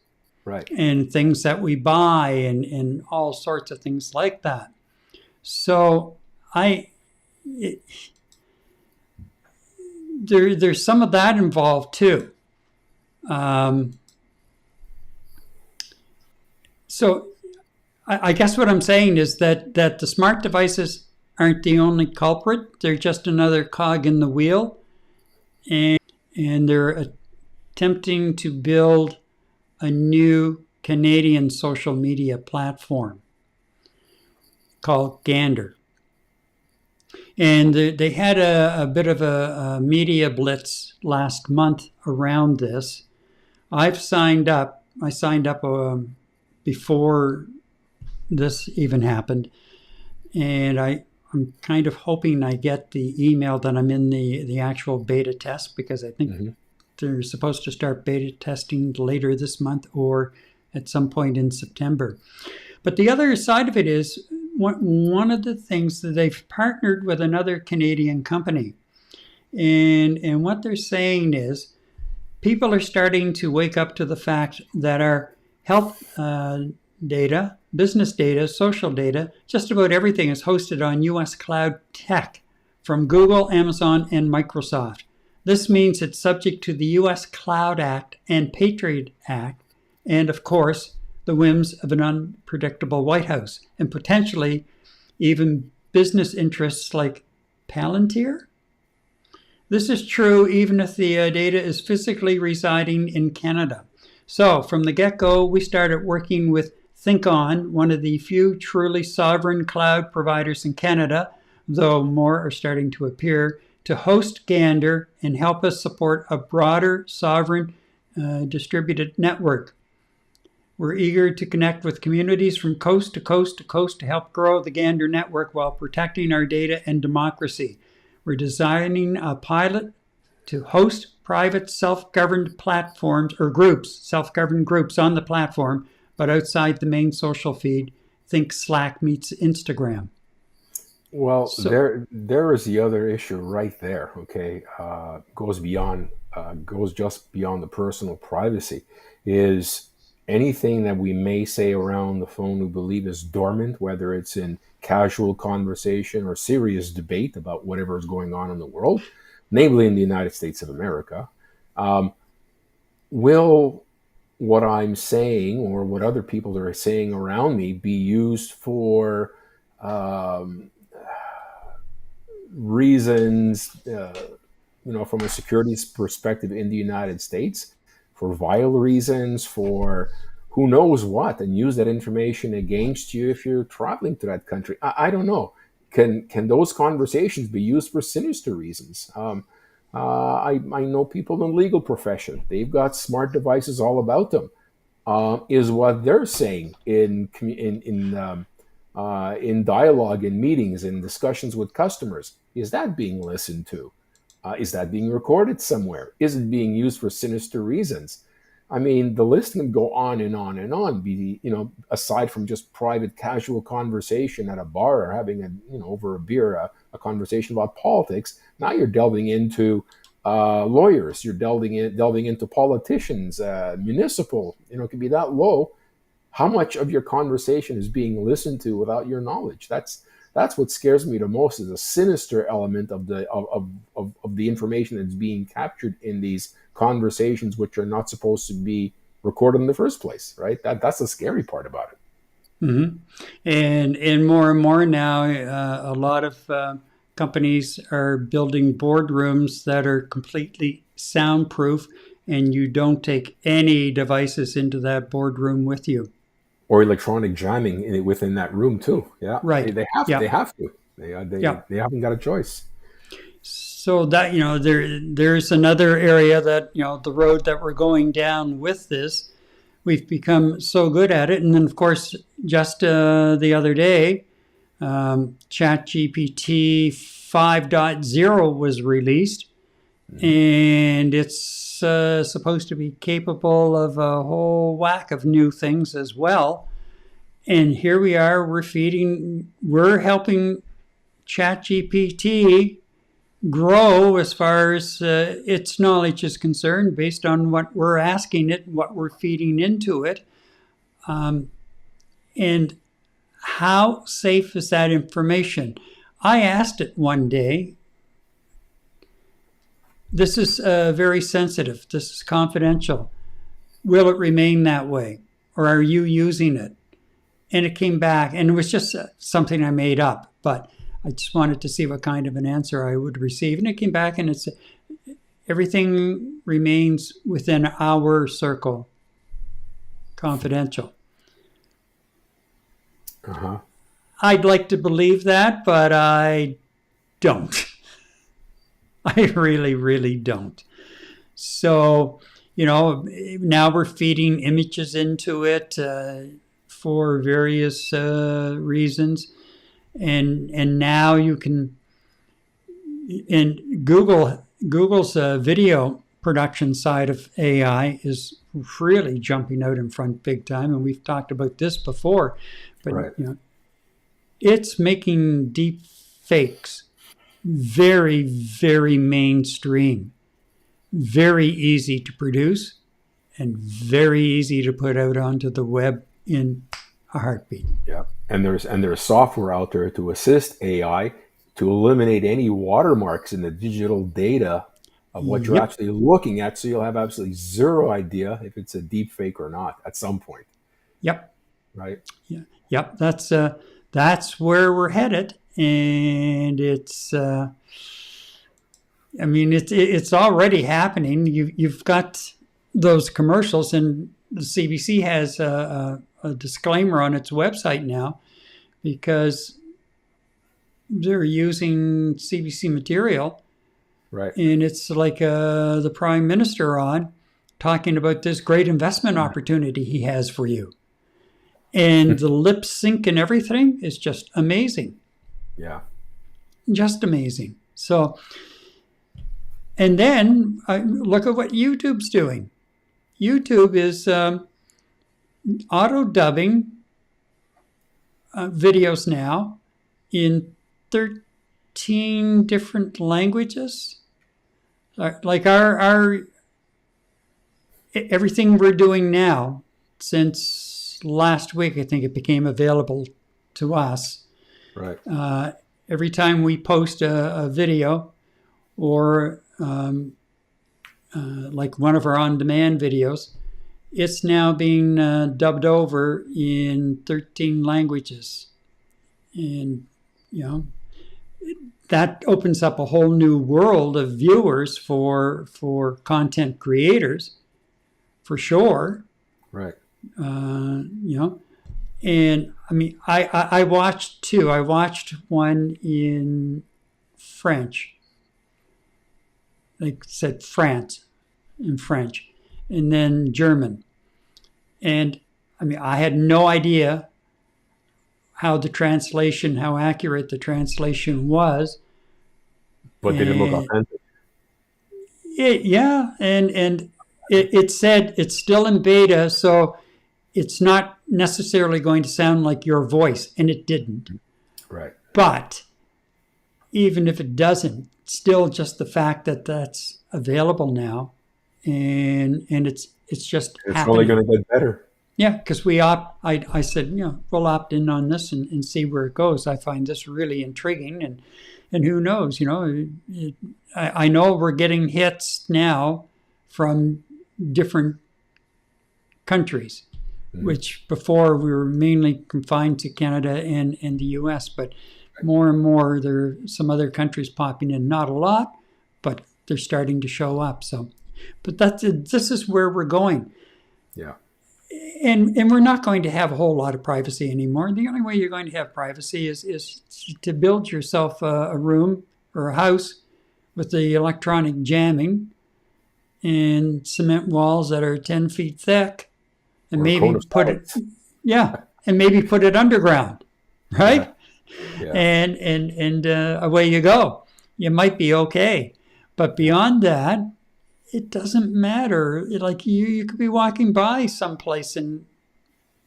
Right. And things that we buy and all sorts of things like that. So there's some of that involved too. So I guess what I'm saying is that the smart devices aren't the only culprit. They're just another cog in the wheel. And they're attempting to build a new Canadian social media platform called Gander. And they had a bit of a media blitz last month around this. I signed up before this even happened. And I'm kind of hoping I get the email that I'm in the actual beta test, because I think they're supposed to start beta testing later this month or at some point in September. But the other side of it is, one of the things that they've partnered with another Canadian company. And what they're saying is people are starting to wake up to the fact that our health data, business data, social data, just about everything is hosted on U.S. cloud tech from Google, Amazon, and Microsoft. This means it's subject to the U.S. Cloud Act and Patriot Act, and of course, the whims of an unpredictable White House, and potentially even business interests like Palantir. This is true even if the data is physically residing in Canada. So from the get-go, we started working with ThinkOn, one of the few truly sovereign cloud providers in Canada, though more are starting to appear, to host Gander and help us support a broader sovereign distributed network. We're eager to connect with communities from coast to coast to coast to help grow the Gander network while protecting our data and democracy. We're designing a pilot to host private self-governed platforms or groups, self-governed groups on the platform, but outside the main social feed. Think Slack meets Instagram. Well, there is the other issue right there. Okay, goes just beyond the personal privacy. Is anything that we may say around the phone we believe is dormant, whether it's in casual conversation or serious debate about whatever is going on in the world, namely in the United States of America, will what I'm saying or what other people are saying around me be used for reasons, from a security perspective in the United States, for vile reasons, for who knows what, and use that information against you if you're traveling to that country? I don't know. Can those conversations be used for sinister reasons? I know people in the legal profession. They've got smart devices all about them. Is what they're saying in dialogue, in meetings, in discussions with customers, is that being listened to? Is that being recorded somewhere? Is it being used for sinister reasons? I mean, the list can go on and on and on. Aside from just private, casual conversation at a bar or having over a beer, a conversation about politics. Now you're delving into lawyers. You're delving into politicians, municipal. It can be that low. How much of your conversation is being listened to without your knowledge? That's what scares me the most, is a sinister element of the information that's being captured in these conversations, which are not supposed to be recorded in the first place, right? That's the scary part about it. Mm-hmm. And more now, a lot of companies are building boardrooms that are completely soundproof, and you don't take any devices into that boardroom with you. Or electronic jamming within that room too. Yeah, right. They have to. They haven't got a choice. So that there's another area that the road that we're going down with this. We've become so good at it, and then of course just the other day, ChatGPT 5.0 was released, and it's supposed to be capable of a whole whack of new things as well. And here we are, we're helping ChatGPT grow as far as its knowledge is concerned, based on what we're asking it, what we're feeding into it. And how safe is that information? I asked it one day, this is very sensitive, this is confidential. Will it remain that way? Or are you using it? And it came back, and it was just something I made up, but I just wanted to see what kind of an answer I would receive. And it came back, and it's everything remains within our circle, confidential. Uh-huh. I'd like to believe that, but I don't. I really, really don't. So, now we're feeding images into it for various reasons. And now you can, and Google's video production side of AI is really jumping out in front big time. And we've talked about this before, but right. it's making deep fakes very, very mainstream, very easy to produce, and very easy to put out onto the web in a heartbeat. Yeah, and there's software out there to assist AI to eliminate any watermarks in the digital data of what you're Yep, actually looking at, so you'll have absolutely zero idea if it's a deep fake or not at some point, yep, right? yeah, yep. That's where we're headed, and it's. I mean, it's already happening. You've got those commercials, and the CBC has a disclaimer on its website now because they're using CBC material, Right. and it's like the Prime Minister on talking about this great investment opportunity he has for you, and the lip sync and everything is just amazing, Yeah. just amazing. So. And then look at what YouTube's doing. YouTube is auto dubbing videos now in 13 different languages. Like our everything we're doing now, since last week, I think it became available to us. Right. Every time we post a video or like one of our on-demand videos, it's now being dubbed over in 13 languages. And, that opens up a whole new world of viewers for content creators, for sure. Right. And I mean, I watched two. I watched one in French, like said France in French, and then German. And I mean, I had no idea how accurate the translation was. But did it look authentic? And it said it's still in beta, so it's not necessarily going to sound like your voice, and it didn't. Right. But even if it doesn't, still just the fact that that's available now, and it's just It's happening. only going to get better. Yeah, because I said, we'll opt in on this and see where it goes. I find this really intriguing, and who knows, I know we're getting hits now from different countries, which before we were mainly confined to Canada and the US, but more and more there are some other countries popping in. Not a lot, but they're starting to show up. So, but this is where we're going. Yeah. And we're not going to have a whole lot of privacy anymore. The only way you're going to have privacy is to build yourself a room or a house with the electronic jamming and cement walls that are 10 feet thick, and maybe put it underground, right? Yeah. And away you go. You might be okay, but beyond that, it doesn't matter. Like you could be walking by someplace and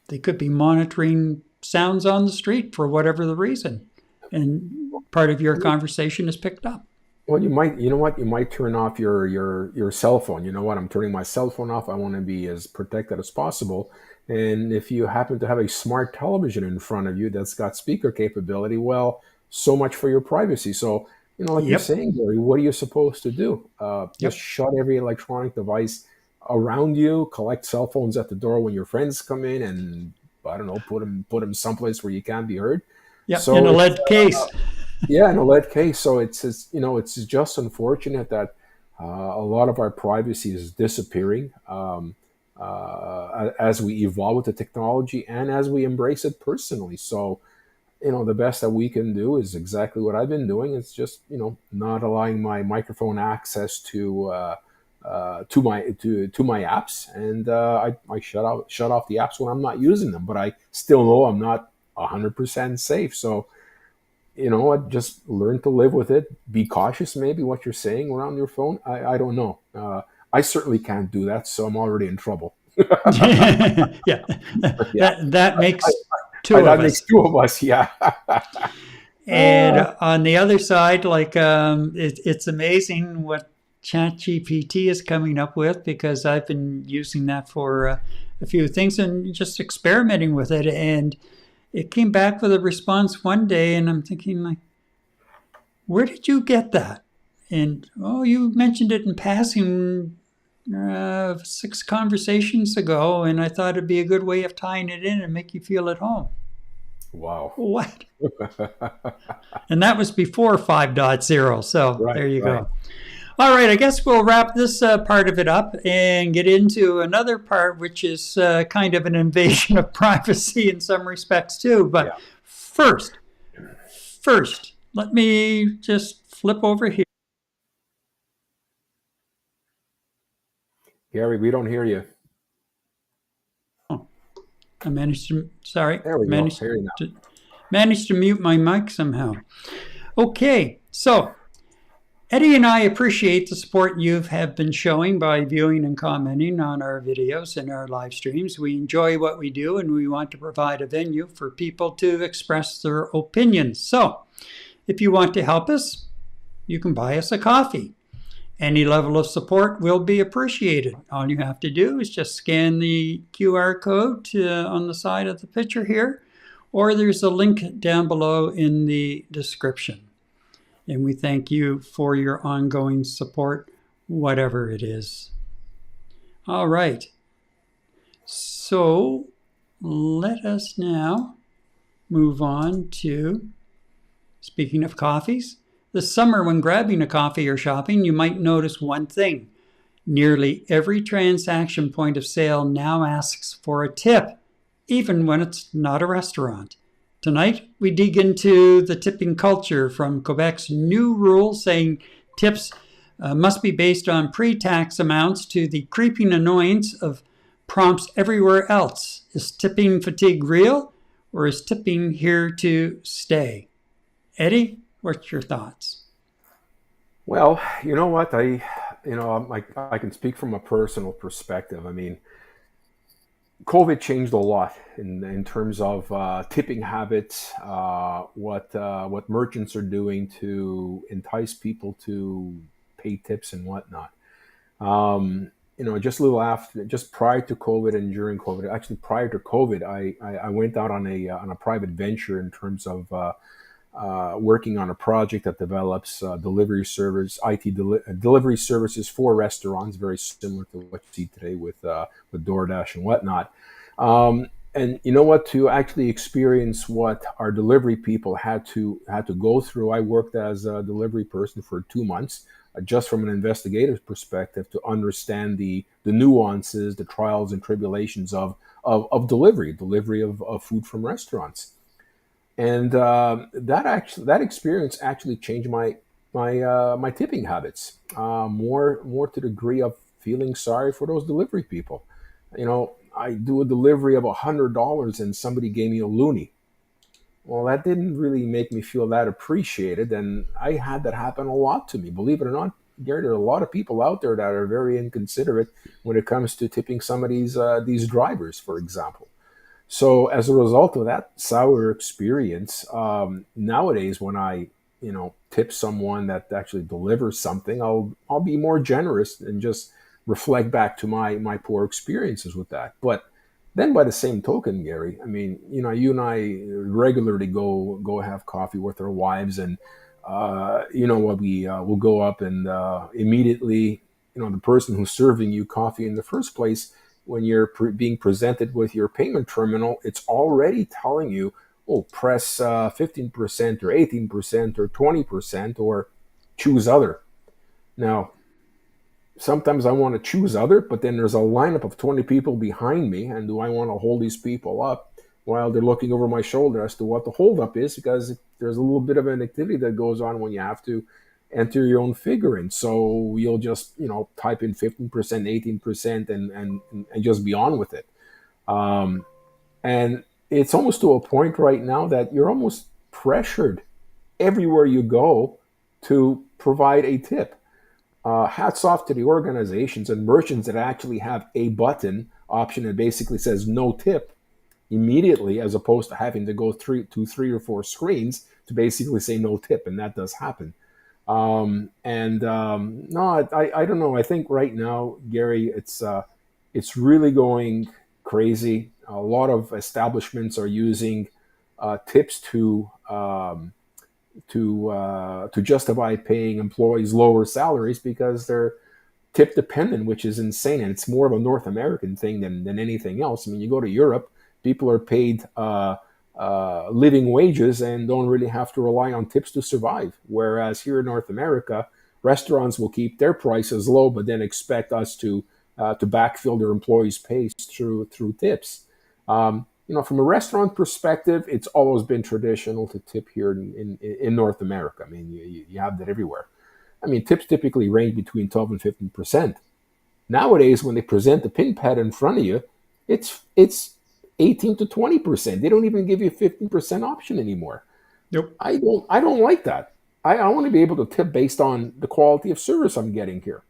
they could be monitoring sounds on the street for whatever the reason, and part of your conversation is picked up. Well, you might turn off your cell phone. You know what? I'm turning my cell phone off. I want to be as protected as possible. And if you happen to have a smart television in front of you that's got speaker capability, well, so much for your privacy. So, like you're saying, Gary, what are you supposed to do? Just shut every electronic device around you, collect cell phones at the door when your friends come in, and I don't know, put them someplace where you can't be heard. Yeah, so in a lead case. In a lead case. So it's just unfortunate that a lot of our privacy is disappearing as we evolve with the technology and as we embrace it personally. So, the best that we can do is exactly what I've been doing. It's just, not allowing my microphone access to my apps, and I shut off the apps when I'm not using them. But I still know I'm not 100% safe. So, just learn to live with it. Be cautious, maybe what you're saying around your phone. I don't know. I certainly can't do that, so I'm already in trouble. Yeah, that makes Two of That us. makes two of us, yeah. And on the other side, like it's amazing what ChatGPT is coming up with, because I've been using that for a few things and just experimenting with it. And it came back with a response one day, and I'm thinking, like, where did you get that? And oh, you mentioned it in passing 6 conversations ago, and I thought it'd be a good way of tying it in and make you feel at home. Wow. What? And that was before 5.0. So Right, there you right. go. All right, I guess we'll wrap this part of it up and get into another part, which is kind of an invasion of privacy in some respects too. But Yeah. first, let me just flip over here. Gary, we don't hear you. I managed to, sorry, There we go. Hear you now. managed to mute my mic somehow. Okay, so Eddie and I appreciate the support you have been showing by viewing and commenting on our videos and our live streams. We enjoy what we do, and we want to provide a venue for people to express their opinions. So if you want to help us, you can buy us a coffee. Any level of support will be appreciated. All you have to do is just scan the QR code on the side of the picture here, or there's a link down below in the description. And we thank you for your ongoing support, whatever it is. All right. So let us now move on to, speaking of coffees, this summer when grabbing a coffee or shopping, you might notice one thing. Nearly every transaction point of sale now asks for a tip, even when it's not a restaurant. Tonight, we dig into the tipping culture, from Quebec's new rule saying tips must be based on pre-tax amounts to the creeping annoyance of prompts everywhere else. Is tipping fatigue real, or is tipping here to stay? Eddie, what's your thoughts? Well, you know what? I can speak from a personal perspective. I mean, COVID changed a lot in terms of tipping habits, what merchants are doing to entice people to pay tips and whatnot. Just a little after, just prior to COVID and during COVID, actually prior to COVID, I went out on a private venture in terms of working on a project that develops delivery service, delivery services for restaurants, very similar to what you see today with DoorDash and whatnot. And you know what? To actually experience what our delivery people had to go through, I worked as a delivery person for 2 months, just from an investigative perspective, to understand the nuances, the trials and tribulations of delivery of food from restaurants. And that experience actually changed my tipping habits, more to the degree of feeling sorry for those delivery people. I do a delivery of $100 and somebody gave me a loonie. Well, that didn't really make me feel that appreciated, and I had that happen a lot to me. Believe it or not, Gary, there are a lot of people out there that are very inconsiderate when it comes to tipping some of these drivers, for example. So as a result of that sour experience, nowadays when I tip someone that actually delivers something, I'll be more generous and just reflect back to my poor experiences with that. But then by the same token, Gary, I mean, you and I regularly go have coffee with our wives, and what we'll go up and immediately, the person who's serving you coffee in the first place, when you're being presented with your payment terminal, it's already telling you, oh, press 15% or 18% or 20% or choose other. Now, sometimes I want to choose other, but then there's a lineup of 20 people behind me, and do I want to hold these people up while they're looking over my shoulder as to what the holdup is? Because there's a little bit of an activity that goes on when you have to enter your own figure in. So you'll just, type in 15%, 18% and just be on with it. And it's almost to a point right now that you're almost pressured everywhere you go to provide a tip. Hats off to the organizations and merchants that actually have a button option that basically says no tip. immediately, as opposed to having to go to three or four screens to basically say no tip, and that does happen. No, I don't know. I think right now, Gary, it's really going crazy. A lot of establishments are using tips to justify paying employees lower salaries because they're tip dependent, which is insane. And it's more of a North American thing than anything else. I mean, you go to Europe, people are paid living wages and don't really have to rely on tips to survive. Whereas here in North America, restaurants will keep their prices low, but then expect us to backfill their employees' pay through tips. From a restaurant perspective, it's always been traditional to tip here in North America. I mean, you have that everywhere. I mean, tips typically range between 12 and 15%. Nowadays, when they present the pin pad in front of you, it's 18 to 20%. They don't even give you a 15% option anymore. Nope. I don't like that. I want to be able to tip based on the quality of service I'm getting here.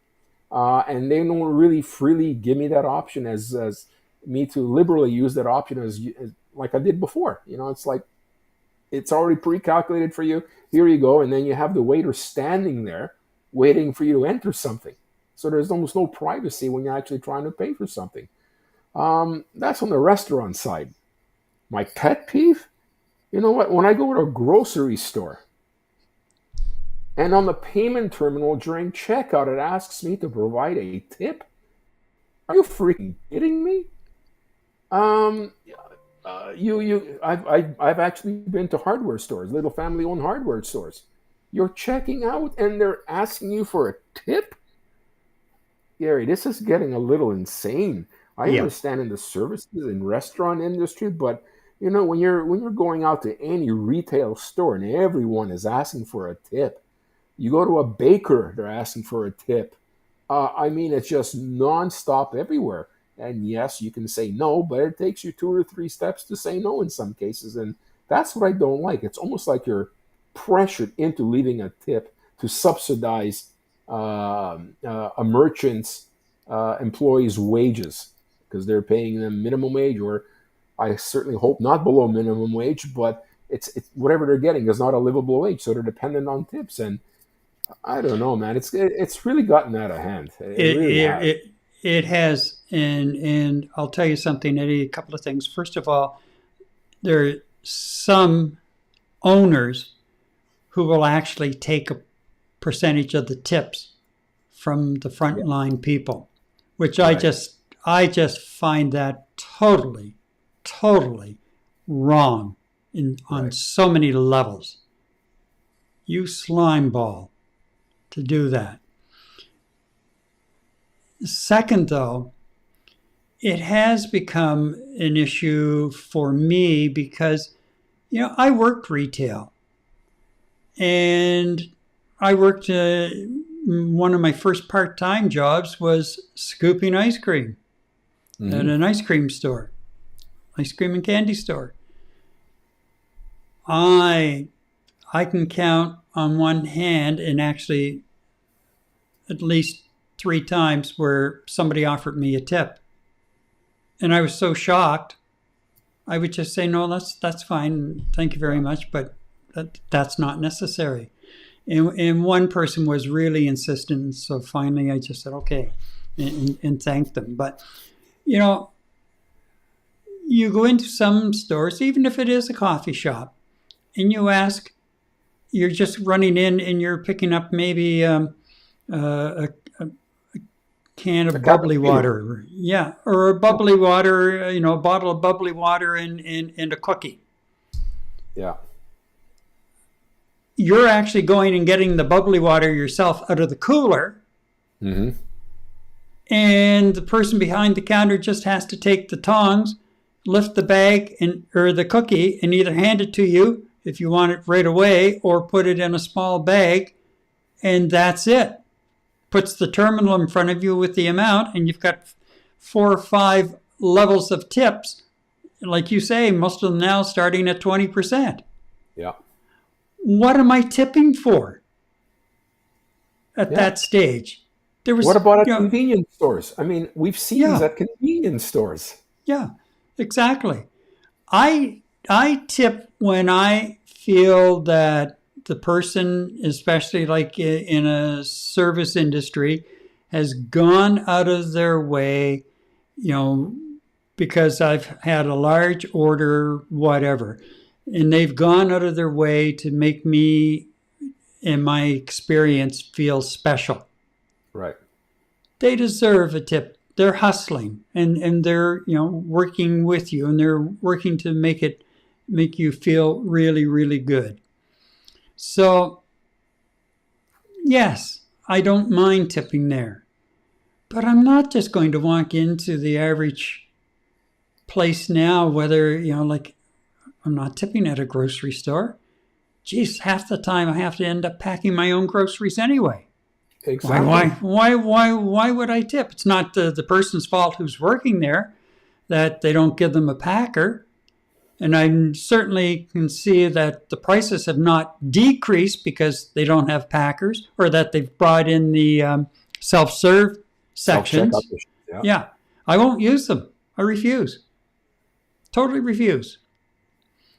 And they don't really freely give me that option as me to liberally use that option as like I did before. It's like it's already pre-calculated for you. Here you go. And then you have the waiter standing there waiting for you to enter something. So there's almost no privacy when you're actually trying to pay for something. That's on the restaurant side. My pet peeve, you know what? When I go to a grocery store and on the payment terminal during checkout, it asks me to provide a tip. Are you freaking kidding me? I've actually been to hardware stores, little family-owned hardware stores. You're checking out and they're asking you for a tip? Gary, this is getting a little insane. I understand in the services and restaurant industry, but when you're going out to any retail store and everyone is asking for a tip, you go to a baker, they're asking for a tip. I mean, it's just nonstop everywhere. And yes, you can say no, but it takes you 2 or 3 steps to say no in some cases. And that's what I don't like. It's almost like you're pressured into leaving a tip to subsidize a merchant's employees' wages because they're paying them minimum wage, or I certainly hope not below minimum wage, but it's whatever they're getting is not a livable wage, so they're dependent on tips. And I don't know, man. It's really gotten out of hand. It really has. It has, and I'll tell you something, Eddie. A couple of things. First of all, there are some owners who will actually take a percentage of the tips from the frontline people, which I just find that totally wrong on so many levels. You slime ball to do that. Second, though, it has become an issue for me because, I worked retail. And I worked, one of my first part-time jobs was scooping ice cream at an ice cream store, ice cream and candy store. I can count on one hand, and actually at least 3 times where somebody offered me a tip. And I was so shocked, I would just say, no, that's fine. Thank you very much. But that's not necessary. And one person was really insistent. So finally I just said, okay, and thanked them. But, you go into some stores, even if it is a coffee shop, and you ask, you're just running in and you're picking up maybe a can of bubbly water. Yeah. Or a bubbly water, a bottle of bubbly water and a cookie. Yeah. You're actually going and getting the bubbly water yourself out of the cooler. Mm-hmm. And the person behind the counter just has to take the tongs, lift the bag or the cookie and either hand it to you if you want it right away or put it in a small bag. And that's it. Puts the terminal in front of you with the amount, and you've got 4 or 5 levels of tips. Like you say, most of them now starting at 20%. Yeah. What am I tipping for at that stage? What about at convenience stores? I mean, we've seen these at convenience stores. Yeah, exactly. I tip when I feel that the person, especially like in a service industry, has gone out of their way, you know, because I've had a large order, whatever, and they've gone out of their way to make me, in my experience, feel special. Right. They deserve a tip. They're hustling and they're, you know, working with you and they're working to make you feel really, really good. So yes, I don't mind tipping there. But I'm not just going to walk into the average place now, whether, you know, like I'm not tipping at a grocery store. Geez, half the time I have to end up packing my own groceries anyway. Exactly. Why would I tip? It's not the person's fault who's working there that they don't give them a packer. And I certainly can see that the prices have not decreased because they don't have packers or that they've brought in the self-serve sections. Yeah. Yeah, I won't use them. I refuse. Totally refuse.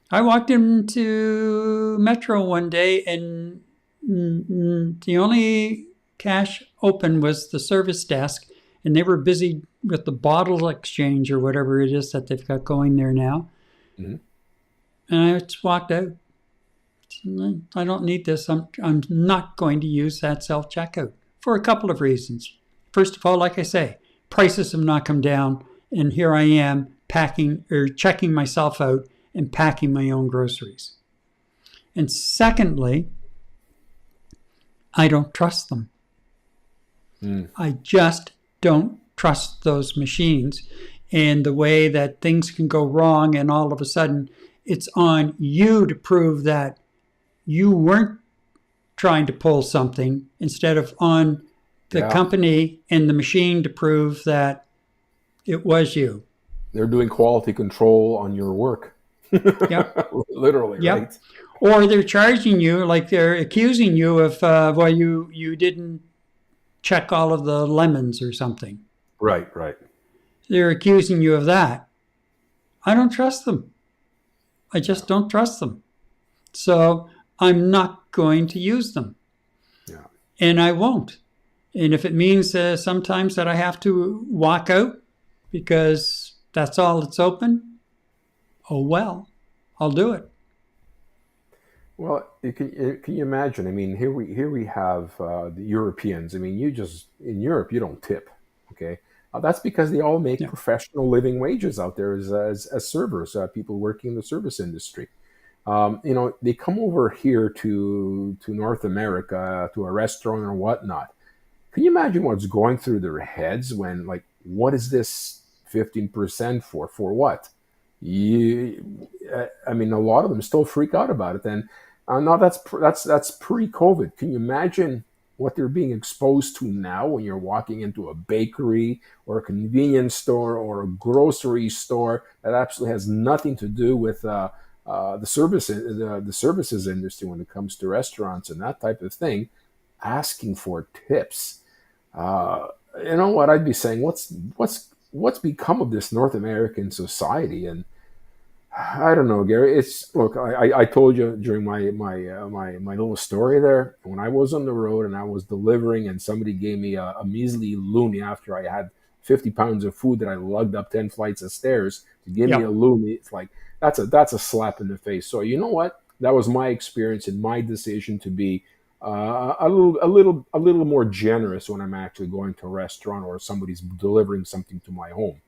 I walked into Metro one day and the only cash open was the service desk, and they were busy with the bottle exchange or whatever it is that they've got going there now. Mm-hmm. And I just walked out. I don't need this. I'm not going to use that self-checkout for a couple of reasons. First of all, like I say, prices have not come down, and here I am packing or checking myself out and packing my own groceries. And secondly, I don't trust them. I just don't trust those machines and the way that things can go wrong, and all of a sudden it's on you to prove that you weren't trying to pull something instead of on the company and the machine to prove that it was you. They're doing quality control on your work. Yep. Literally, yep. Right? Or they're charging you, like they're accusing you of, well, you didn't check all of the lemons or something. Right. They're accusing you of that. I don't trust them. I just don't trust them. So I'm not going to use them. Yeah. And I won't. And if it means sometimes that I have to walk out because that's all that's open, oh well, I'll do it. Well, can you imagine? I mean, here we have the Europeans. I mean, in Europe you don't tip, okay? That's because they all make professional living wages out there as servers, people working in the service industry. They come over here to North America to a restaurant or whatnot. Can you imagine what's going through their heads when, like, what is this 15% for? For what? I mean, a lot of them still freak out about it. And now that's pre-COVID. Can you imagine what they're being exposed to now when you're walking into a bakery or a convenience store or a grocery store that absolutely has nothing to do with the services industry when it comes to restaurants and that type of thing, asking for tips? You know what I'd be saying? What's become of this North American society? And I don't know, Gary. Look. I told you during my little story there, when I was on the road and I was delivering, and somebody gave me a measly loonie after I had 50 pounds of food that I lugged up 10 flights of stairs to give me a loonie. It's like that's a slap in the face. So you know what? That was my experience and my decision to be a little more generous when I'm actually going to a restaurant or somebody's delivering something to my home.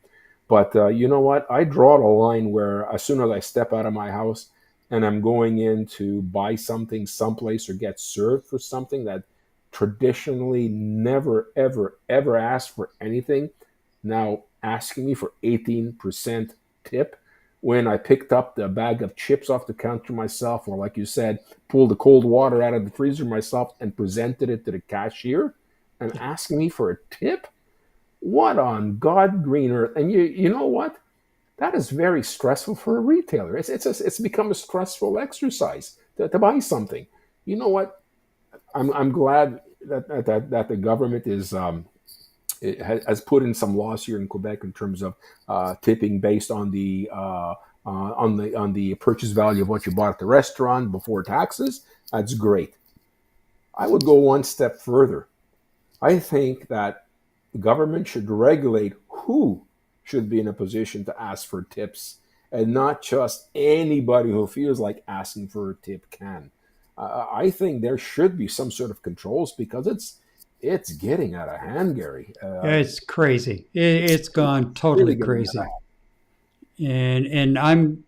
But you know what? I draw the line where as soon as I step out of my house and I'm going in to buy something someplace or get served for something that traditionally never, ever, ever asked for anything, now asking me for 18% tip when I picked up the bag of chips off the counter myself, or like you said, pulled the cold water out of the freezer myself and presented it to the cashier and asking me for a tip? What on God green earth? And you know what? That is very stressful for a retailer. It's become a stressful exercise to buy something. You know what? I'm glad that the government has put in some laws here in Quebec in terms of tipping based on the on the purchase value of what you bought at the restaurant before taxes, that's great. I would go one step further. I think that the government should regulate who should be in a position to ask for tips, and not just anybody who feels like asking for a tip can. I think there should be some sort of controls, because it's getting out of hand, Gary. It's crazy. It's gone totally Really getting crazy. out of And I'm,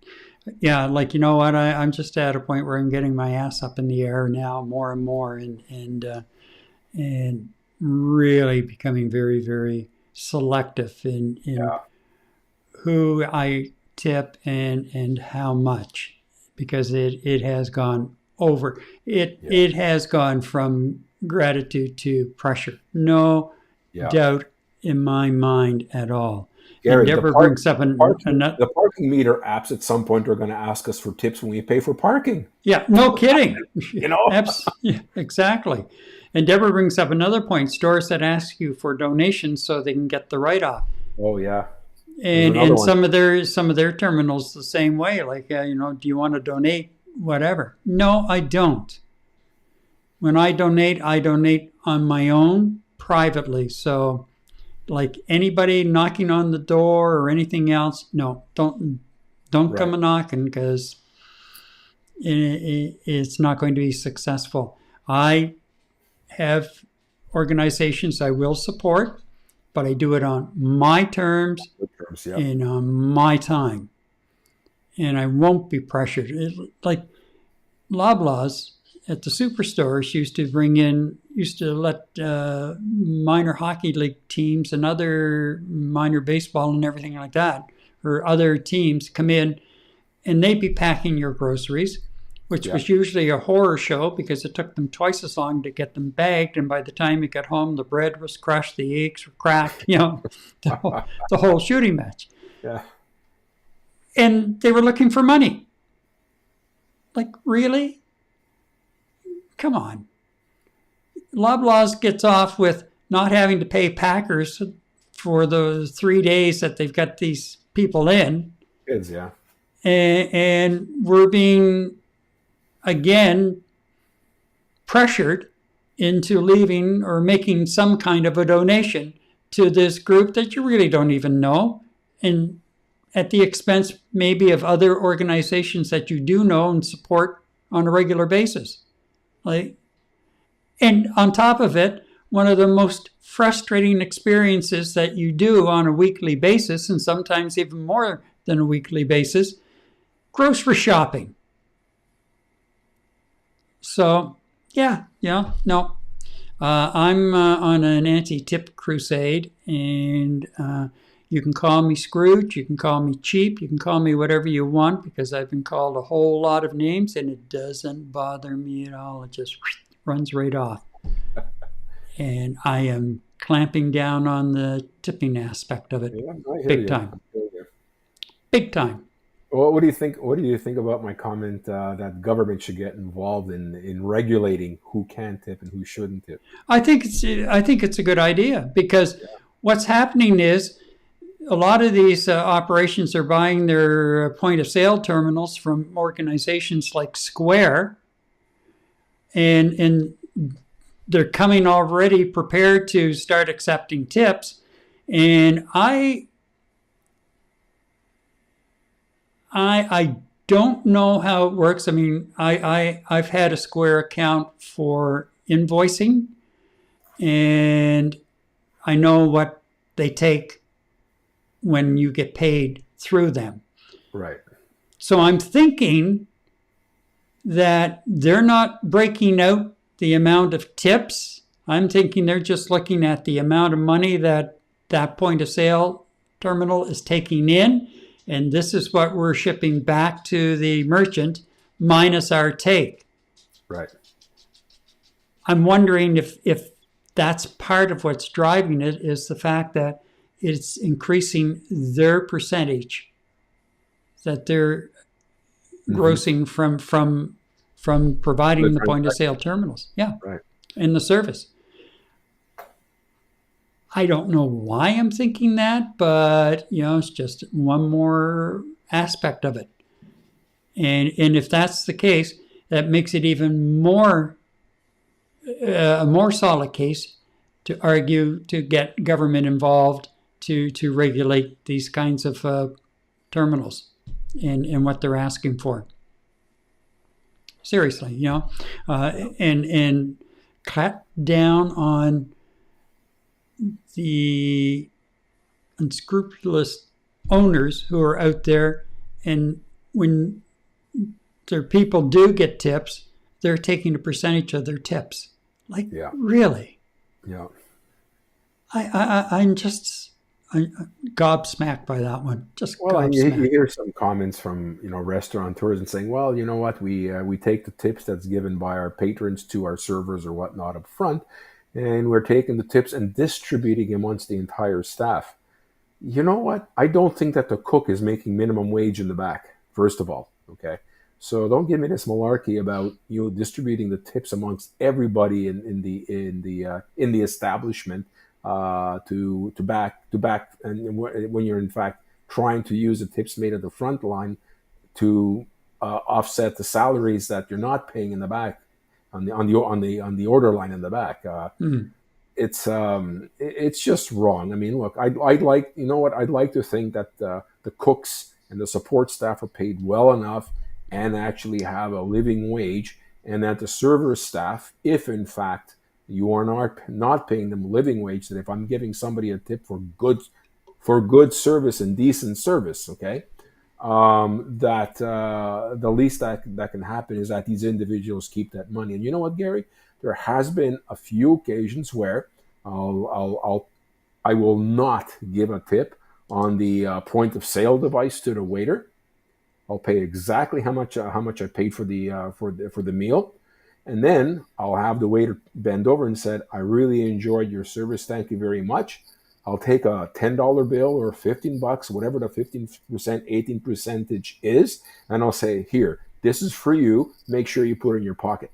yeah, like, you know what? I'm just at a point where I'm getting my ass up in the air now more and more, and really becoming very, very selective in Yeah. who I tip and how much, because it has gone over. It has gone from gratitude to pressure. No Yeah. doubt in my mind at all. Gary, And Deborah brings up another. the parking meter apps at some point are going to ask us for tips when we pay for parking. Yeah, no kidding. You know? Yeah, exactly. And Deborah brings up another point: stores that ask you for donations so they can get the write-off. Oh yeah. And another one. some of their terminals the same way. Like, do you want to donate whatever? No, I don't. When I donate on my own privately. So, like, anybody knocking on the door or anything else, no, don't come a knocking, because it's not going to be successful. I have organizations I will support, but I do it on my terms Yeah. and on my time. And I won't be pressured. Like Loblaws at the superstores used to let minor hockey league teams and other minor baseball and everything like that, or other teams come in, and they'd be packing your groceries, which was usually a horror show, because it took them twice as long to get them bagged. And by the time you got home, the bread was crushed, the eggs were cracked, the whole shooting match. Yeah. And they were looking for money. Like, really? Come on. Loblaws gets off with not having to pay packers for the 3 days that they've got these people in. Kids, yeah. And we're being, again, pressured into leaving or making some kind of a donation to this group that you really don't even know, and at the expense maybe of other organizations that you do know and support on a regular basis. And on top of it, one of the most frustrating experiences that you do on a weekly basis, and sometimes even more than a weekly basis, grocery shopping. So, no. I'm on an anti-tip crusade, and you can call me Scrooge, you can call me cheap, you can call me whatever you want, because I've been called a whole lot of names, and it doesn't bother me at all. It just runs right off. And I am clamping down on the tipping aspect of it, big time. Big time. Well, what do you think? What do you think about my comment that government should get involved in regulating who can tip and who shouldn't tip? I think it's a good idea, because what's happening is a lot of these operations are buying their point of sale terminals from organizations like Square, and they're coming already prepared to start accepting tips. And I don't know how it works. I mean, I've had a Square account for invoicing, and I know what they take when you get paid through them. Right. So I'm thinking that they're not breaking out the amount of tips. I'm thinking they're just looking at the amount of money that point of sale terminal is taking in, and this is what we're shipping back to the merchant minus our take. Right. I'm wondering if that's part of what's driving it, is the fact that it's increasing their percentage that they're grossing from providing the point of sale terminals. Yeah. Right. And the service. I don't know why I'm thinking that, but it's just one more aspect of it. And if that's the case, that makes it even more a more solid case to argue to get government involved to regulate these kinds of terminals and what they're asking for. Seriously, and cut down on the unscrupulous owners who are out there, and when their people do get tips, they're taking a percentage of their tips. Like, really? Yeah. I'm gobsmacked by that one. Just Well, gobsmacked. and you hear some comments from restaurateurs and saying, well, you know what, we take the tips that's given by our patrons to our servers or whatnot up front, and we're taking the tips and distributing them amongst the entire staff. You know what? I don't think that the cook is making minimum wage in the back, first of all. Okay, so don't give me this malarkey about distributing the tips amongst everybody in the establishment to back, and when you're in fact trying to use the tips made at the front line to offset the salaries that you're not paying in the back on the order line in the back. It's just wrong. I mean, look, I'd like to think that the cooks and the support staff are paid well enough and actually have a living wage, and that the server staff, if in fact you are not paying them living wage, that if I'm giving somebody a tip for good service and decent service, okay, that the least that can happen is that these individuals keep that money. And you know what, Gary? There has been a few occasions where I will not give a tip on the point of sale device to the waiter. I'll pay exactly how much I paid for the meal, and then I'll have the waiter bend over and said, "I really enjoyed your service. Thank you very much." I'll take a $10 bill or $15, whatever the 15%, 18% is, and I'll say, "Here, this is for you. Make sure you put it in your pocket."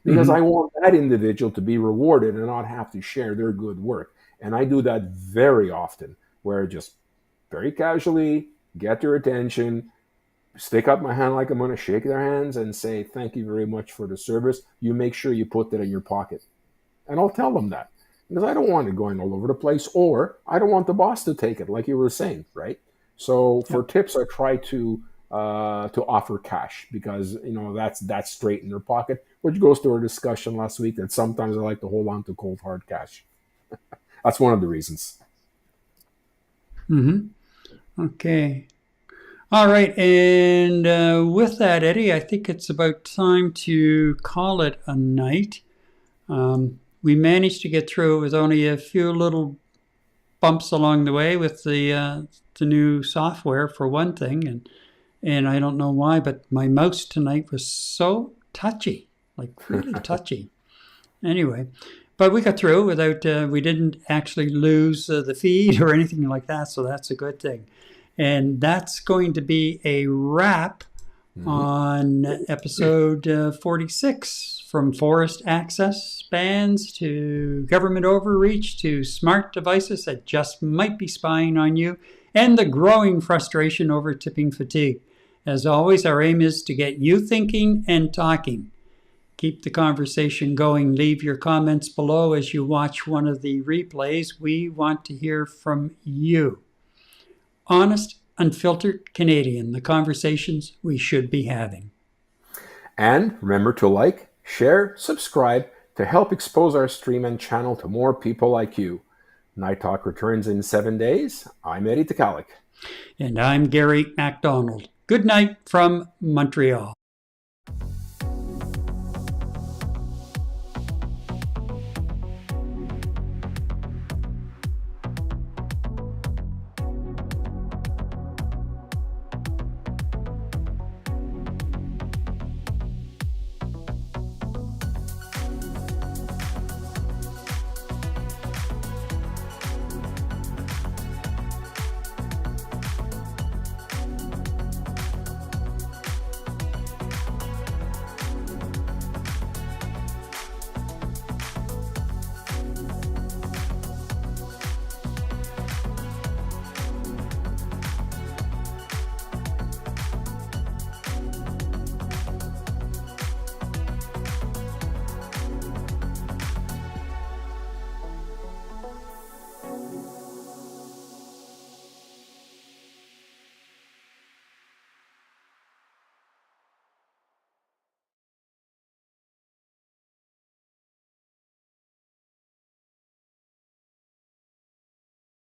Because I want that individual to be rewarded and not have to share their good work. And I do that very often, where I just very casually get their attention, stick up my hand like I'm going to shake their hands and say, "Thank you very much for the service. You make sure you put that in your pocket." And I'll tell them that, because I don't want it going all over the place, or I don't want the boss to take it, like you were saying, right? So for tips, I try to offer cash, because that's straight in their pocket, which goes to our discussion last week that sometimes I like to hold on to cold hard cash. That's one of the reasons. Okay. All right. And with that, Eddie, I think it's about time to call it a night. We managed to get through it with only a few little bumps along the way with the new software, for one thing. And I don't know why, but my mouse tonight was so touchy, like really touchy. Anyway, but we got through without, we didn't actually lose the feed or anything like that. So that's a good thing. And that's going to be a wrap on episode 46, from forest access bans to government overreach to smart devices that just might be spying on you, and the growing frustration over tipping fatigue. As always, our aim is to get you thinking and talking. Keep the conversation going. Leave your comments below as you watch one of the replays. We want to hear from you. Honest, unfiltered Canadian, the conversations we should be having. And remember to like, share, subscribe to help expose our stream and channel to more people like you. Night Talk returns in 7 days. I'm Eddie Tekalik. And I'm Gary MacDonald. Good night from Montreal.